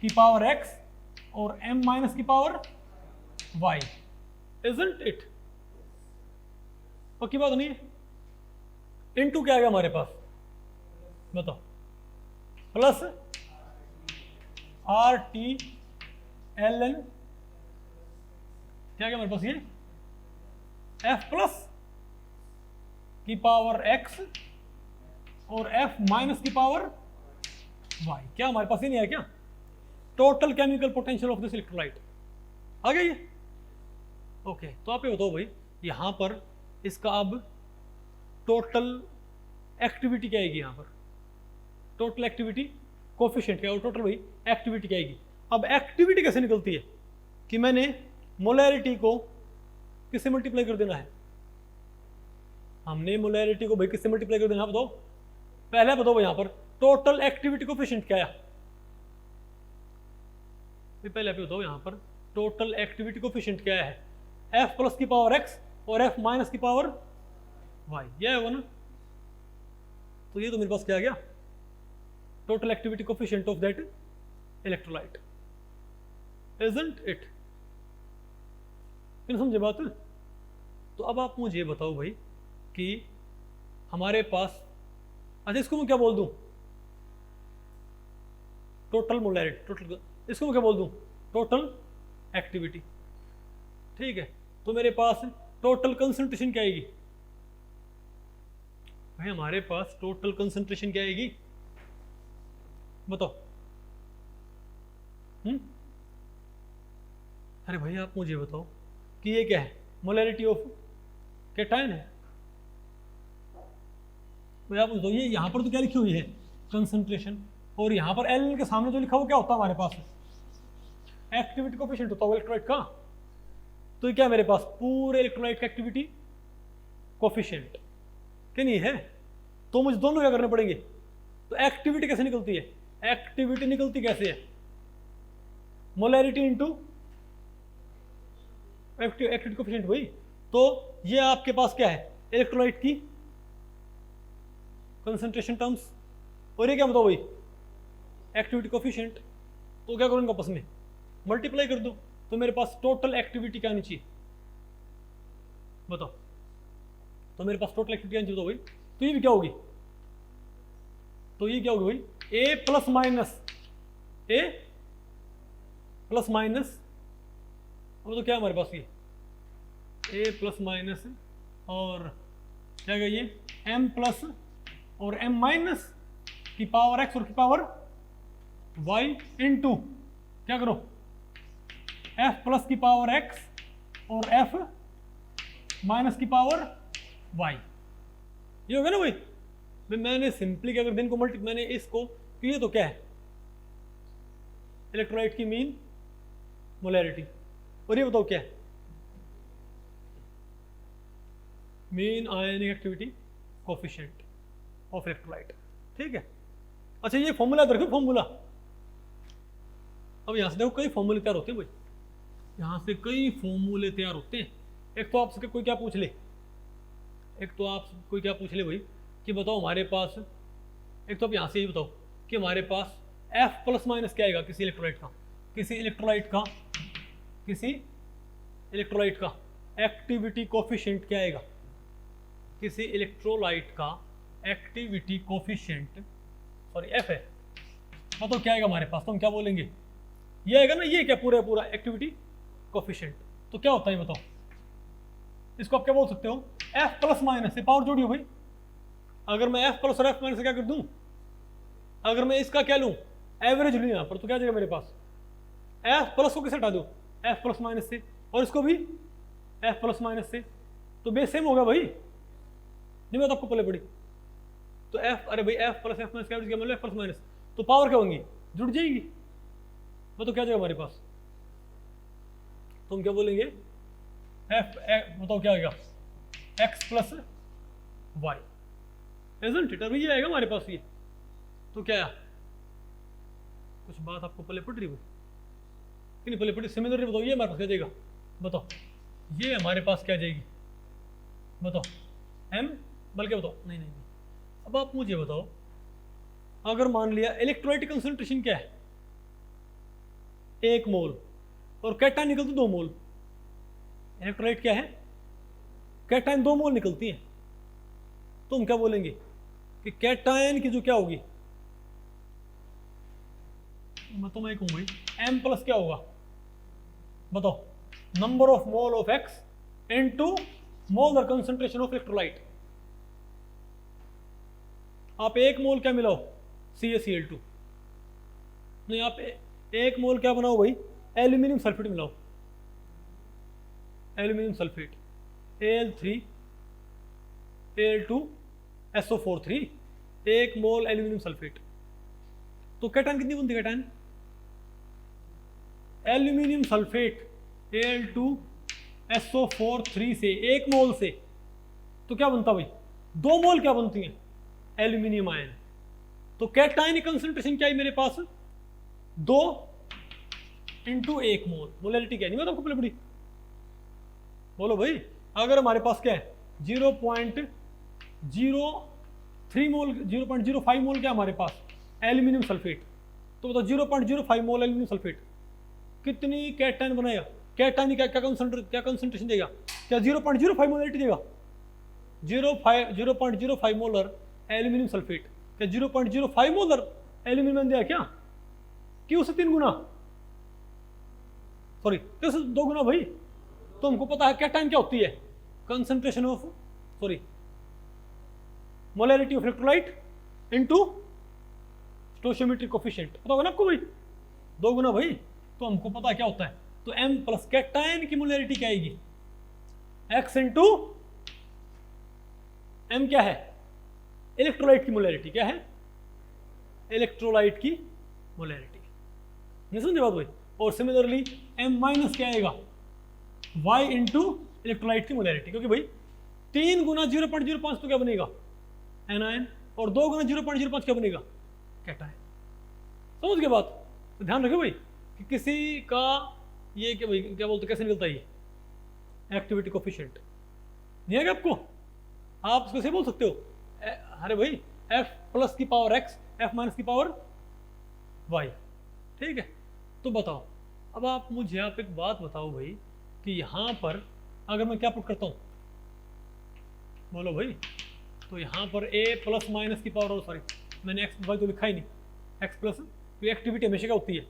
[SPEAKER 1] की पावर एक्स और एम माइनस की पावर वाई, इजंट इट, पक्की बात नहीं है। इनटू क्या आ गया हमारे पास, बताओ plus R T L N क्या गया हमारे पास ये एफ प्लस की पावर एक्स और एफ माइनस की पावर वाई, क्या हमारे पास ही नहीं है क्या, total chemical potential of this electrolyte आ गया ये, ओके। तो आप ये बताओ भाई, यहां पर इसका अब टोटल एक्टिविटी क्या आएगी, यहां पर टोटल एक्टिविटी कोफिशिएंट क्या, और टोटल भाई एक्टिविटी क्या आएगी। अब एक्टिविटी कैसे निकलती है कि मैंने मोलैरिटी को किससे मल्टीप्लाई कर देना है, हमने मोलैरिटी को भाई किससे मल्टीप्लाई कर देना है, बताओ पहले बताओ भाई, यहां पर टोटल एक्टिविटी कोफिशिएंट क्या है, पहले आप बताओ यहां पर टोटल एक्टिविटी कोफिशिएंट क्या है, एफ प्लस की पावर एक्स और एफ माइनस की पावर वाई, यह होगा ना। तो ये तो मेरे पास क्या आ गया, total activity coefficient of that electrolyte, isn't it, फिर समझे बात। तो अब आप मुझे बताओ भाई कि हमारे पास, अच्छा इसको मैं क्या बोल दूं, टोटल मोलैरिटी, टोटल, इसको मैं क्या बोल दूं, टोटल एक्टिविटी। ठीक है, तो मेरे पास टोटल कंसंट्रेशन क्या आएगी भाई, हमारे पास टोटल कंसंट्रेशन क्या आएगी बताओ। अरे भाई आप मुझे बताओ कि ये क्या है, मोलैरिटी ऑफ कैटायन है भाई। आप बताओ, ये यहाँ पर तो क्या लिखी हुई है, कंसंट्रेशन, और यहाँ पर एल के सामने जो लिखा हुआ क्या होता है हमारे पास, एक्टिविटी कोफिशिएंट होता है इलेक्ट्रोलाइट का। तो ये क्या है मेरे पास, पूरे इलेक्ट्रोलाइट का एक्टिविटी कोफिशिएंट क्या नहीं है। तो मुझे दोनों क्या करने पड़ेंगे, तो एक्टिविटी कैसे निकलती है, एक्टिविटी निकलती कैसे है, मोलैरिटी इनटू एक्टिविटी कोफिशिएंट हुई। तो ये आपके पास क्या है, इलेक्ट्रोलाइट की कंसंट्रेशन टर्म्स, और ये क्या बताओ भाई, एक्टिविटी कोफिशिएंट। तो क्या करूँ इनका आपस में मल्टीप्लाई कर दूं, तो मेरे पास टोटल एक्टिविटी क्या आनी चाहिए बताओ। तो मेरे पास टोटल एक्टिविटी आनी चाहिए भाई, तो ये भी क्या होगी, तो ये क्या होगी भाई, ए प्लस माइनस, अब तो क्या हमारे पास ये ए प्लस माइनस और क्या कहिए एम प्लस और एम माइनस की पावर एक्स और की पावर वाई इनटू क्या करो एफ प्लस की पावर एक्स और एफ माइनस की पावर वाई। ये हो गया ना भाई। मैंने सिंपली क्या कर दिया इनको मल्टी, मैंने इसको, तो ये तो क्या है इलेक्ट्रोलाइट की मीन मोलैरिटी, और ये बताओ क्या है mean ionic activity coefficient of electrolyte. ठीक है, अच्छा ये फॉर्मूला याद रखो, फॉर्मूला। अब यहां से देखो कई फॉर्मूले तैयार होते हैं भाई, यहां से कई फॉर्मूले तैयार होते हैं। एक तो आपसे कोई क्या पूछ ले, भाई कि बताओ हमारे पास, एक तो आप यहां से ये बताओ कि हमारे पास F प्लस माइनस क्या आएगा किसी इलेक्ट्रोलाइट का एक्टिविटी कोफिशिएंट क्या आएगा, किसी इलेक्ट्रोलाइट का एक्टिविटी कोफिशिएंट, सॉरी F है, मतलब क्या आएगा हमारे पास, तो हम क्या बोलेंगे, ये आएगा ना, ये क्या पूरा एक्टिविटी कोफिशिएंट। तो क्या होता है बताओ, इसको आप क्या बोल सकते हो, F प्लस माइनस से पावर जोड़ियो भाई। अगर मैं F प्लस और F माइनस से क्या कर दूं, अगर मैं इसका क्या लूं एवरेज लूं यहां पर, तो क्या जाएगा मेरे पास, F प्लस को किसे हटा दो F प्लस माइनस से, और इसको भी F प्लस माइनस से, तो बेस सेम होगा भाई, नहीं बात आपको पहले पड़ी। तो F, अरे भाई F प्लस F माइनस क्या मतलब F प्लस माइनस, तो पावर क्या होंगी जुड़ जाएगी, तो क्या जाएगा हमारे पास, तो हम क्या बोलेंगे बताओ क्या आएगा x plus Y, isn't it, अभी ये आएगा हमारे पास ये। तो क्या कुछ बात आपको पहले पड़ रही है कि नहीं पहले पड़ी, सिमिलर बताओ ये हमारे पास क्या जाएगा बताओ, ये हमारे पास क्या जाएगी बताओ m, बल्कि बताओ नहीं। अब आप मुझे बताओ, अगर मान लिया इलेक्ट्रोलाइट कंसंट्रेशन क्या है 1 मोल और कैटायन निकलती 2 मोल, इलेक्ट्रोलाइट क्या है कैटायन 2 मोल निकलती है, तो हम क्या बोलेंगे कि कैटायन की जो क्या होगी, मैं कहूँ भाई m प्लस क्या होगा बताओ, number of mole of x into molar concentration of electrolyte. आप 1 मोल क्या मिलाओ CaCl2, नहीं आप 1 मोल क्या बनाओ भाई एल्यूमिनियम सल्फेट मिलाओ, aluminium sulphate Al3 Al2 SO43, 1 मोल एल्यूमिनियम सल्फेट। तो कैटायन कितनी बनती है, cation aluminium sulphate Al2 SO43 से 1 मोल से, तो क्या बनता भाई 2 मोल क्या बनती हैं एल्यूमिनियम आयन। तो कैटायन कंसंट्रेशन क्या है मेरे पास 2 इंटू 1 मोल, मोलैरिटी क्या नहीं मैं आपको पहले पड़ी, बोलो भाई। अगर हमारे पास क्या है 0.03 मोल 0.05 मोल क्या हमारे पास एल्यूमिनियम सल्फेट, तो बताओ 0.05 मोल एल्यूमिनियम सल्फेट कितनी कैटायन बनाएगा, कैटायन क्या कंसंट्रेशन देगा, क्या 0.05 मोलैरिटी देगा, 0.05 मोलर एल्यूमिनियम सल्फेट, क्या 0.05 मोलर एल्यूमिनियम देगा क्या, क्यू से 3 गुना, सॉरी क्यू से 2 गुना भाई। तो हमको पता है कैटायन क्या होती है, concentration of, sorry molarity of electrolyte into stoichiometric coefficient, पता होगा ना आपको भाई, 2 गुना भाई। तो हमको पता है क्या होता है, तो m प्लस कैटायन की मोलैरिटी क्या आएगी, x इंटू m क्या है, इलेक्ट्रोलाइट की मोलैरिटी, क्या है, इलेक्ट्रोलाइट की मोलैरिटी। नहीं समझे बात भाई। और सिमिलरली m माइनस क्या आएगा, y इंटू इलेक्ट्रोलाइट की मोलैरिटी, क्योंकि भाई 3 गुना 0.05 तो क्या बनेगा, एनायन, और 2 गुना 0.05 क्या बनेगा, कैटायन। समझ गए बात। तो ध्यान रखिए भाई कि किसी का ये क्या भाई, क्या बोलते, कैसे निकलता है ये एक्टिविटी कोफिशिएंट, नहीं है क्या आपको, आप इसको से बोल सकते हो, अरे भाई f प्लस की पावर x, f माइनस की पावर y, ठीक है। तो बताओ, अब आप मुझे आप एक बात बताओ भाई कि यहाँ पर अगर मैं क्या पुट करता हूँ, बोलो भाई, तो यहाँ पर a प्लस माइनस की पावर, सॉरी मैंने x y तो लिखा ही नहीं, x प्लस, तो एक्टिविटी हमेशा क्या होती है,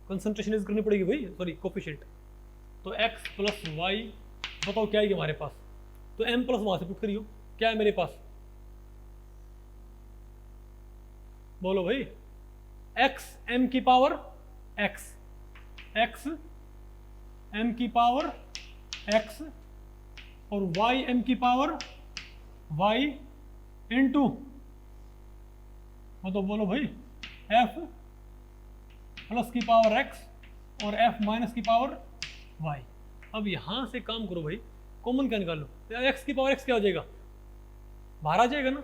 [SPEAKER 1] कंसंट्रेशन यूज करनी पड़ेगी भाई, सॉरी कोफिशिएंट। तो x प्लस वाई, बताओ क्या है हमारे पास, तो m प्लस वहां से पुट करियो, क्या है मेरे पास, बोलो भाई, x m की पावर x, x m की पावर x और y m की पावर y इंटू, मतलब बोलो भाई f प्लस की पावर x और f माइनस की पावर y। अब यहां से काम करो भाई, कॉमन क्या निकालो, x की पावर x क्या हो जाएगा, बाहर आ जाएगा ना,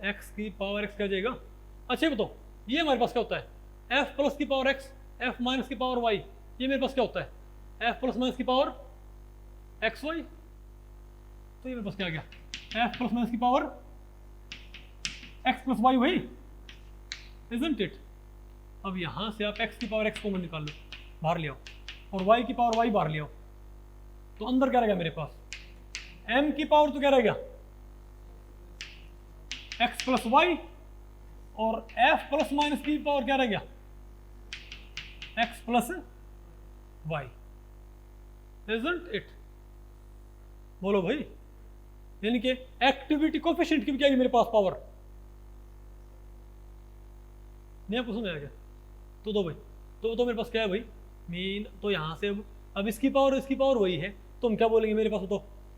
[SPEAKER 1] x की पावर x क्या हो जाएगा। अच्छा बताओ, ये हमारे पास क्या होता है, f प्लस की पावर x, f माइनस की पावर y, ये मेरे पास क्या होता है, f प्लस माइनस की पावर xy। तो ये मेरे पास क्या आ गया, f प्लस माइनस की पावर x प्लस y भाई, इजंट इट। अब यहां से आप x की पावर x कॉमन निकाल लो, बाहर ले आओ, और y की पावर y बाहर ले आओ, तो अंदर क्या रहेगा मेरे पास, m की पावर तो क्या रहेगा x प्लस y, और f प्लस माइनस की पावर क्या रहेगा x plus y, isn't it. बोलो भाई, यानी कि एक्टिविटी कोफिशिएंट की भी क्या है मेरे पास पावर, नहीं आपको समझ आ गया। तो दो भाई, तो मेरे पास क्या है भाई, मीन, तो यहाँ से अब इसकी पावर वही है, तो हम क्या बोलेंगे मेरे पास,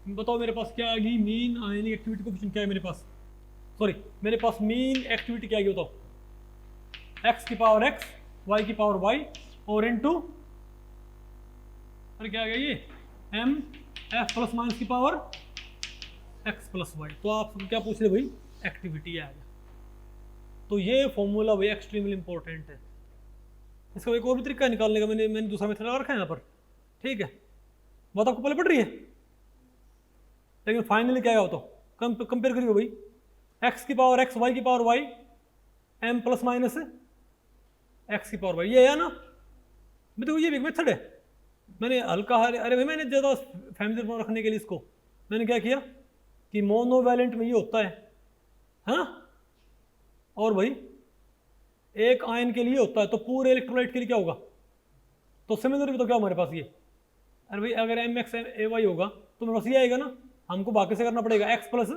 [SPEAKER 1] बताओ मेरे पास क्या आ गई, मीन आयनिक एक्टिविटी कोफिशिएंट क्या है मेरे पास, सॉरी मेरे पास मीन एक्टिविटी क्या आएगी बताओ, x की पावर x, y की पावर y और इनटू, अरे क्या आ गया ये, m f प्लस माइनस की पावर x प्लस y। तो आप क्या पूछ रहे भाई, एक्टिविटी आ गया। तो ये फॉर्मूला भाई एक्सट्रीमली इंपॉर्टेंट है, इसका एक और भी तरीका निकालने का, मैंने दूसरा मेथड लगा रखा है यहाँ पर, ठीक है, बात आपको पहले पड़ रही है, लेकिन फाइनली क्या होता है, कंपेयर करिए भाई, x की पावर x, y की power y, m plus minus x की पावर y, ये है ना। मैं देखो ये भी एक मेथड है, मैंने हल्का, अरे भाई मैंने ज़्यादा फैमिली रखने के लिए इसको मैंने क्या किया कि मोनोवैलेंट में ये होता है हाँ, और भाई एक आयन के लिए होता है, तो पूरे इलेक्ट्रोलाइट के लिए क्या होगा, तो सिमिलर भी तो क्या हमारे पास ये, अरे भाई अगर एम एक्स ए वाई होगा तो मेरे पास ये आएगा ना, हमको बाकी से करना पड़ेगा एक्स प्लस,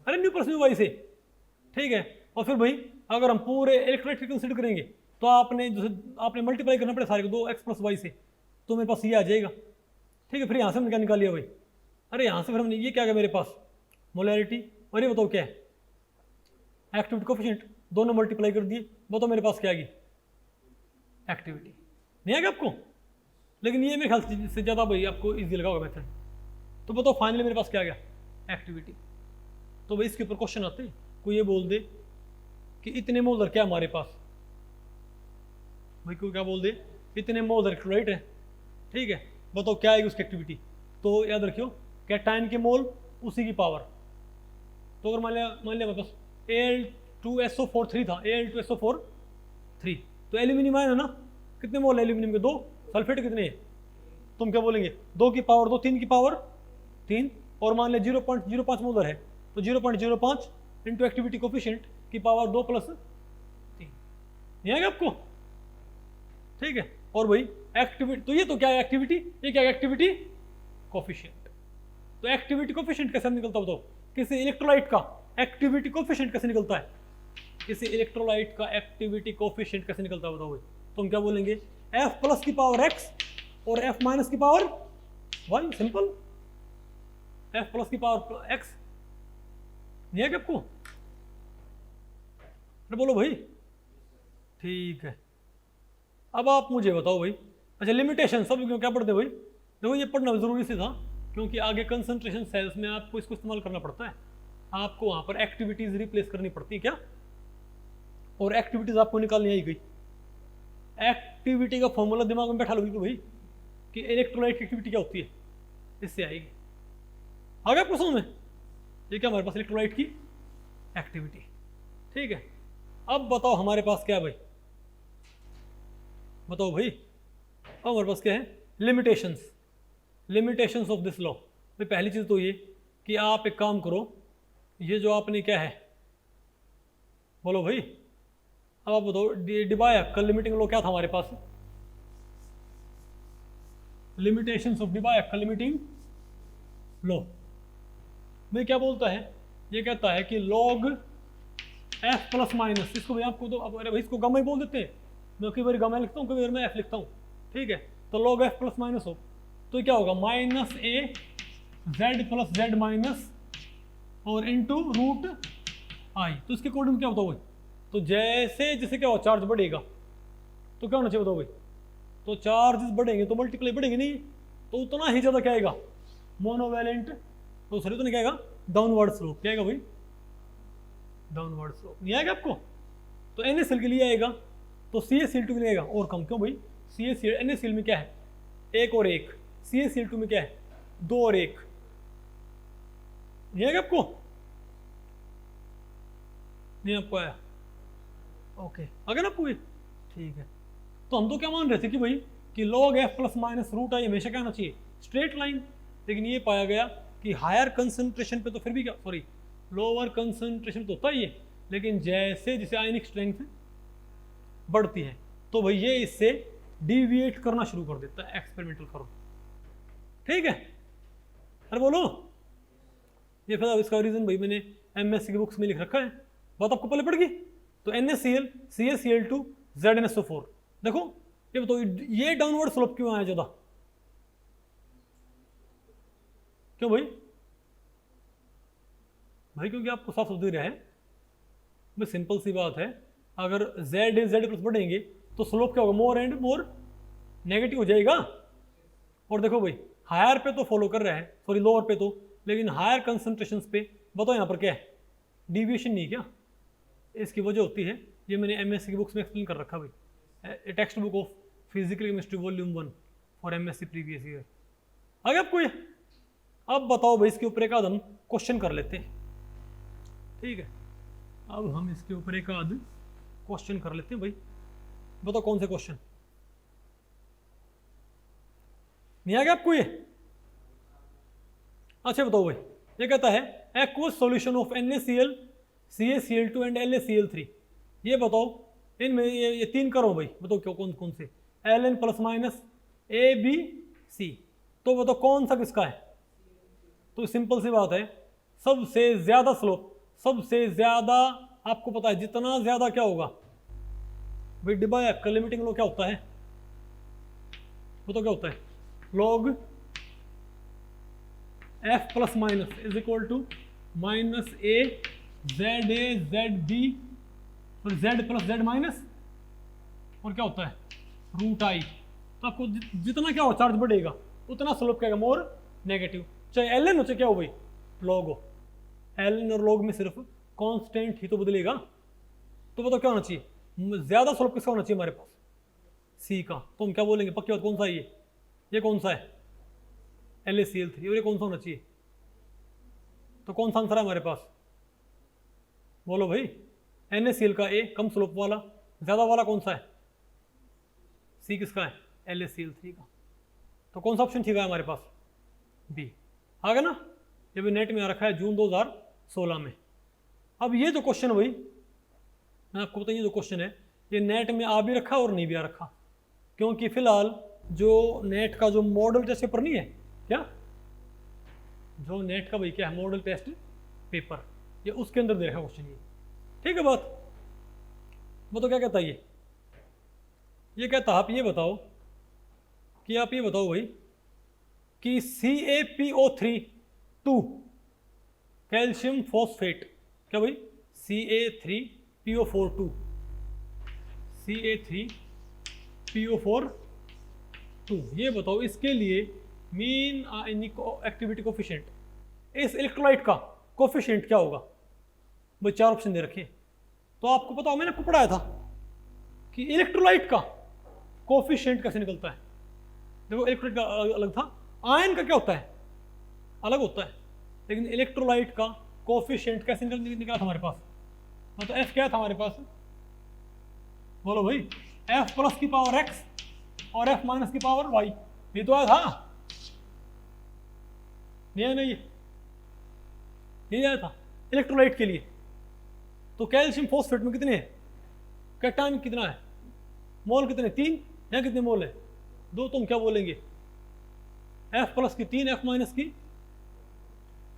[SPEAKER 1] अरे न्यू प्लस न्यू वाई से, ठीक है। और फिर भाई अगर हम पूरे इलेक्ट्रोलाइट कंसिडर करेंगे तो आपने मल्टीप्लाई करना पड़ेगा सारे को, 2 एक्स प्लस वाई से, तो मेरे पास ये आ जाएगा, ठीक है। फिर यहाँ से हमने क्या निकाल लिया भाई, अरे यहाँ से फिर हमने ये क्या गया मेरे पास, मोलैरिटी, और ये बताओ क्या है, एक्टिविटी कोफिशिएंट, दोनों मल्टीप्लाई कर दिए, बताओ मेरे पास क्या आ गई, एक्टिविटी। नहीं आएगा आपको, लेकिन ये मेरे ख्याल से ज़्यादा भाई आपको इजी लगा होगा मेथड। तो बताओ फाइनली मेरे पास क्या आ गया, एक्टिविटी। तो भाई इसके ऊपर क्वेश्चन आते हैं, कोई ये बोल दे कि इतने मोलर क्या हमारे पास, भाई कोई क्या बोल दे इतने मोलर इलेक्ट्रोलाइट है, ठीक है, बताओ क्या आएगी उसकी एक्टिविटी। तो याद रखियो कैटायन के मोल उसी की पावर, तो अगर मान लिया मेरे पास Al2SO4 3 था, Al2SO4 3, तो एल्यूमिनियम आयन है ना, कितने मोल है एल्यूमिनियम के, 2, सल्फेट कितने हैं, तुम क्या बोलेंगे 2 की पावर 2, 3 की पावर 3, और मान लिया 0.05 मोलर है, तो 0.05 इंटू एक्टिविटी कोफिशिएंट की पावर 2 प्लस 3, नहीं आएगा आपको। ठीक है। और भाई एक्टिविटी, तो ये तो क्या है एक्टिविटी, ये क्या है एक्टिविटी कोफिशिएंट। तो एक्टिविटी कोफिशिएंट कैसे निकलता है बताओ, किसी इलेक्ट्रोलाइट का एक्टिविटी कोफिशिएंट कैसे निकलता है, किसी इलेक्ट्रोलाइट का एक्टिविटी कोफिशिएंट कैसे निकलता है बताओ भाई। तो हम क्या बोलेंगे, F प्लस की पावर x और F माइनस की power y, simple. F plus की पावर x, नहीं है क्या आपको, अरे बोलो भाई, ठीक है। अब आप मुझे बताओ भाई, अच्छा लिमिटेशन सब क्यों क्या पढ़ते हैं भाई, देखो ये पढ़ना जरूरी से था क्योंकि आगे कंसंट्रेशन सेल्स में आपको इसको इस्तेमाल करना पड़ता है, आपको वहां पर एक्टिविटीज रिप्लेस करनी पड़ती है क्या, और एक्टिविटीज आपको निकालनी आई गई। एक्टिविटी का फॉर्मूला दिमाग में बैठा लो बिल्कुल भाई कि इलेक्ट्रोलाइट की एक्टिविटी क्या होती है, इससे आएगी। आ गया प्रश्न में, ये क्या हमारे पास इलेक्ट्रोलाइट की एक्टिविटी, ठीक है। अब बताओ हमारे पास क्या है भाई, बताओ भाई, अब हमारे पास क्या है, limitations, limitations of this law. भाई पहली चीज तो ये कि आप एक काम करो, ये जो आपने क्या है, बोलो भाई, अब आप बताओ डिबायक का लिमिटिंग लॉ क्या था हमारे पास, लिमिटेशंस ऑफ डिबायक का लिमिटिंग लॉ भाई क्या बोलता है, ये कहता है कि लॉग एफ प्लस माइनस, इसको भाई आपको तो अब अरे भाई इसको गामा ही बोल देते हैं, मैं कई बार गामा लिखता हूँ कई बार मैं एफ लिखता हूँ, ठीक है। तो लॉग एफ प्लस माइनस हो तो क्या होगा, minus A Z plus Z minus और इनटू रूट आई। तो इसके अकॉर्डिंग क्या होता है भाई, तो जैसे जैसे क्या होगा चार्ज बढ़ेगा तो क्या होना चाहिए बताओ भाई, तो चार्जेस बढ़ेंगे तो मल्टीप्लाई बढ़ेंगे नहीं, तो उतना ही ज्यादा क्या आएगा मोनोवैलेंट, तो सॉरी तो नहीं क्या आएगा डाउनवर्ड स्लोप, क्या आएगा भाई डाउनवर्ड स्लोप, नहीं आएगा आपको। तो NaCl के लिए आएगा, तो CaCl2 के लिए आएगा और कम, क्यों भाई NaCl में क्या है एक और एक, CaCl2 में क्या है दो और एक, नहीं आएगा आपको, नहीं आपको आया, ओके अगर आपको भी ठीक है। तो हम तो क्या मान रहे थे कि भाई कि log f plus minus root I हमेशा क्या होना चाहिए स्ट्रेट लाइन, लेकिन ये पाया गया कि हायर कंसंट्रेशन पे तो फिर भी क्या, सॉरी लोअर कंसंट्रेशन तो होता ही है, लेकिन जैसे जैसे आयनिक स्ट्रेंथ बढ़ती है तो भाई ये इससे डिविएट करना शुरू कर देता है, एक्सपेरिमेंटल करो, ठीक है। अरे बोलो, ये फिर इसका रीजन भाई मैंने MSc की बुक्स में लिख रखा है, बात आपको पहले पड़ गई। तो NaCl CaCl2 ZnSO4, देखो ये बताओ ये डाउनवर्ड स्लोप क्यों आया ज्यादा, क्यों भाई, भाई क्योंकि आपको साफ समझ रहा है भाई, सिंपल सी बात है, अगर Z प्लस बढ़ेंगे तो स्लोप क्या होगा मोर एंड मोर नेगेटिव हो जाएगा। और देखो भाई हायर पे तो फॉलो कर रहा है, सॉरी लोअर पे तो, लेकिन हायर कंसंट्रेशंस पे बताओ यहाँ पर क्या है डिविएशन नहीं क्या, इसकी वजह होती है, ये मैंने MSc की बुक्स में एक्सप्लेन कर रखा भाई, text book of physical chemistry volume 1 for MSc previous year. आगे आपको ये, अब बताओ भाई इसके ऊपर एक आध हम क्वेश्चन कर लेते हैं, ठीक है। अब हम इसके ऊपर एक आध क्वेश्चन कर लेते हैं भाई, बताओ कौन से क्वेश्चन, नहीं आ गया आपको ये, अच्छा बताओ भाई, ये कहता है aqueous solution of NaCl CaCl2 and LaCl3, ये बताओ इनमें ये तीन करो भाई, बताओ क्यों कौन कौन से, Ln प्लस माइनस ABC, तो बताओ कौन सा किसका है, तो सिंपल सी बात है सबसे ज्यादा स्लोप, सबसे ज्यादा आपको पता है जितना ज्यादा क्या होगा भाई, डिबायक का लिमिटिंग लो क्या होता है, बताओ क्या होता है, log f plus minus is equal to minus a ZB और Z प्लस Z माइनस और क्या होता है रूट आई। तो आपको जितना क्या हो चार्ज बढ़ेगा उतना स्लोप क्या मोर नेगेटिव, चाहे Ln हो चाहे क्या हो भाई log हो, Ln और log में सिर्फ कांस्टेंट ही तो बदलेगा। तो बताओ क्या होना चाहिए, ज्यादा स्लोप किसका होना चाहिए हमारे पास C का, तो हम क्या बोलेंगे पक्की बात, कौन सा है ये कौन सा है LaCl3, और ये कौन सा होना चाहिए, तो कौन सा आंसर है हमारे पास, बोलो भाई NaCl का A कम स्लोप वाला, ज्यादा वाला कौन सा है C किसका है LaCl3 का, तो कौन सा ऑप्शन ठीक है हमारे पास B, आ गया ना, ये भी नेट में आ रखा है जून 2016 में। अब ये जो क्वेश्चन भाई मैं आपको बताइए, जो क्वेश्चन है ये नेट में आ भी रखा और नहीं भी आ रखा, क्योंकि फिलहाल जो नेट का जो मॉडल टेस्ट पेपर नहीं है क्या, जो नेट का भाई क्या है मॉडल टेस्ट पेपर, ये उसके अंदर दे रखा क्वेश्चन ये। ठीक है बात। वो तो क्या कहता है ये कहता आप ये बताओ कि आप ये बताओ भाई कि CaPO3 2 कैल्शियम फॉस्फेट, क्या भाई Ca3PO4 2 Ca3PO4 2, ये बताओ इसके लिए मीन आयनिक एक्टिविटी कोफिशिएंट, इस इलेक्ट्रोलाइट का कोफिशिएंट क्या होगा भाई। 4 ऑप्शन दे रखे। तो आपको पता हो मैंने आपको पढ़ाया था कि इलेक्ट्रोलाइट का कोफिशिएंट कैसे निकलता है। देखो इलेक्ट्रोलाइट का अलग था, आयन का क्या होता है अलग होता है, लेकिन इलेक्ट्रोलाइट का कोफिशिएंट कैसे निकला था हमारे पास। तो F क्या था हमारे पास, बोलो भाई, F प्लस की पावर x और F माइनस की पावर y, ये तो आया था नहीं ये आया था इलेक्ट्रोलाइट के लिए। तो कैल्शियम फॉस्फेट में कितने हैं, कैटायन कितना है, मोल कितने 3, यहाँ कितने मोल है 2, तुम क्या बोलेंगे F प्लस की 3 F माइनस की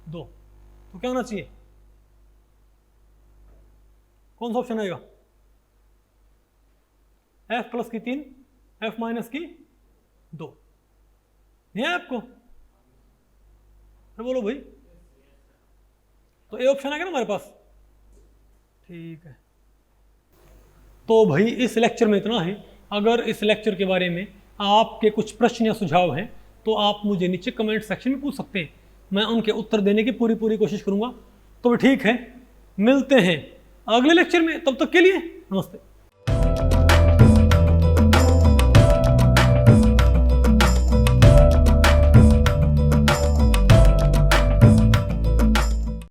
[SPEAKER 1] 2, तो क्या होना चाहिए, कौन सा ऑप्शन आएगा, F प्लस की 3 F माइनस की 2, नहीं है आपको, तो बोलो भाई, तो ए ऑप्शन आ गया ना हमारे पास। ठीक है, तो भाई इस लेक्चर में इतना है। अगर इस लेक्चर के बारे में आपके कुछ प्रश्न या सुझाव हैं तो आप मुझे नीचे कमेंट सेक्शन में पूछ सकते हैं, मैं उनके उत्तर देने की पूरी कोशिश करूंगा। तो ठीक है, मिलते हैं अगले लेक्चर में, तब तक के लिए नमस्ते।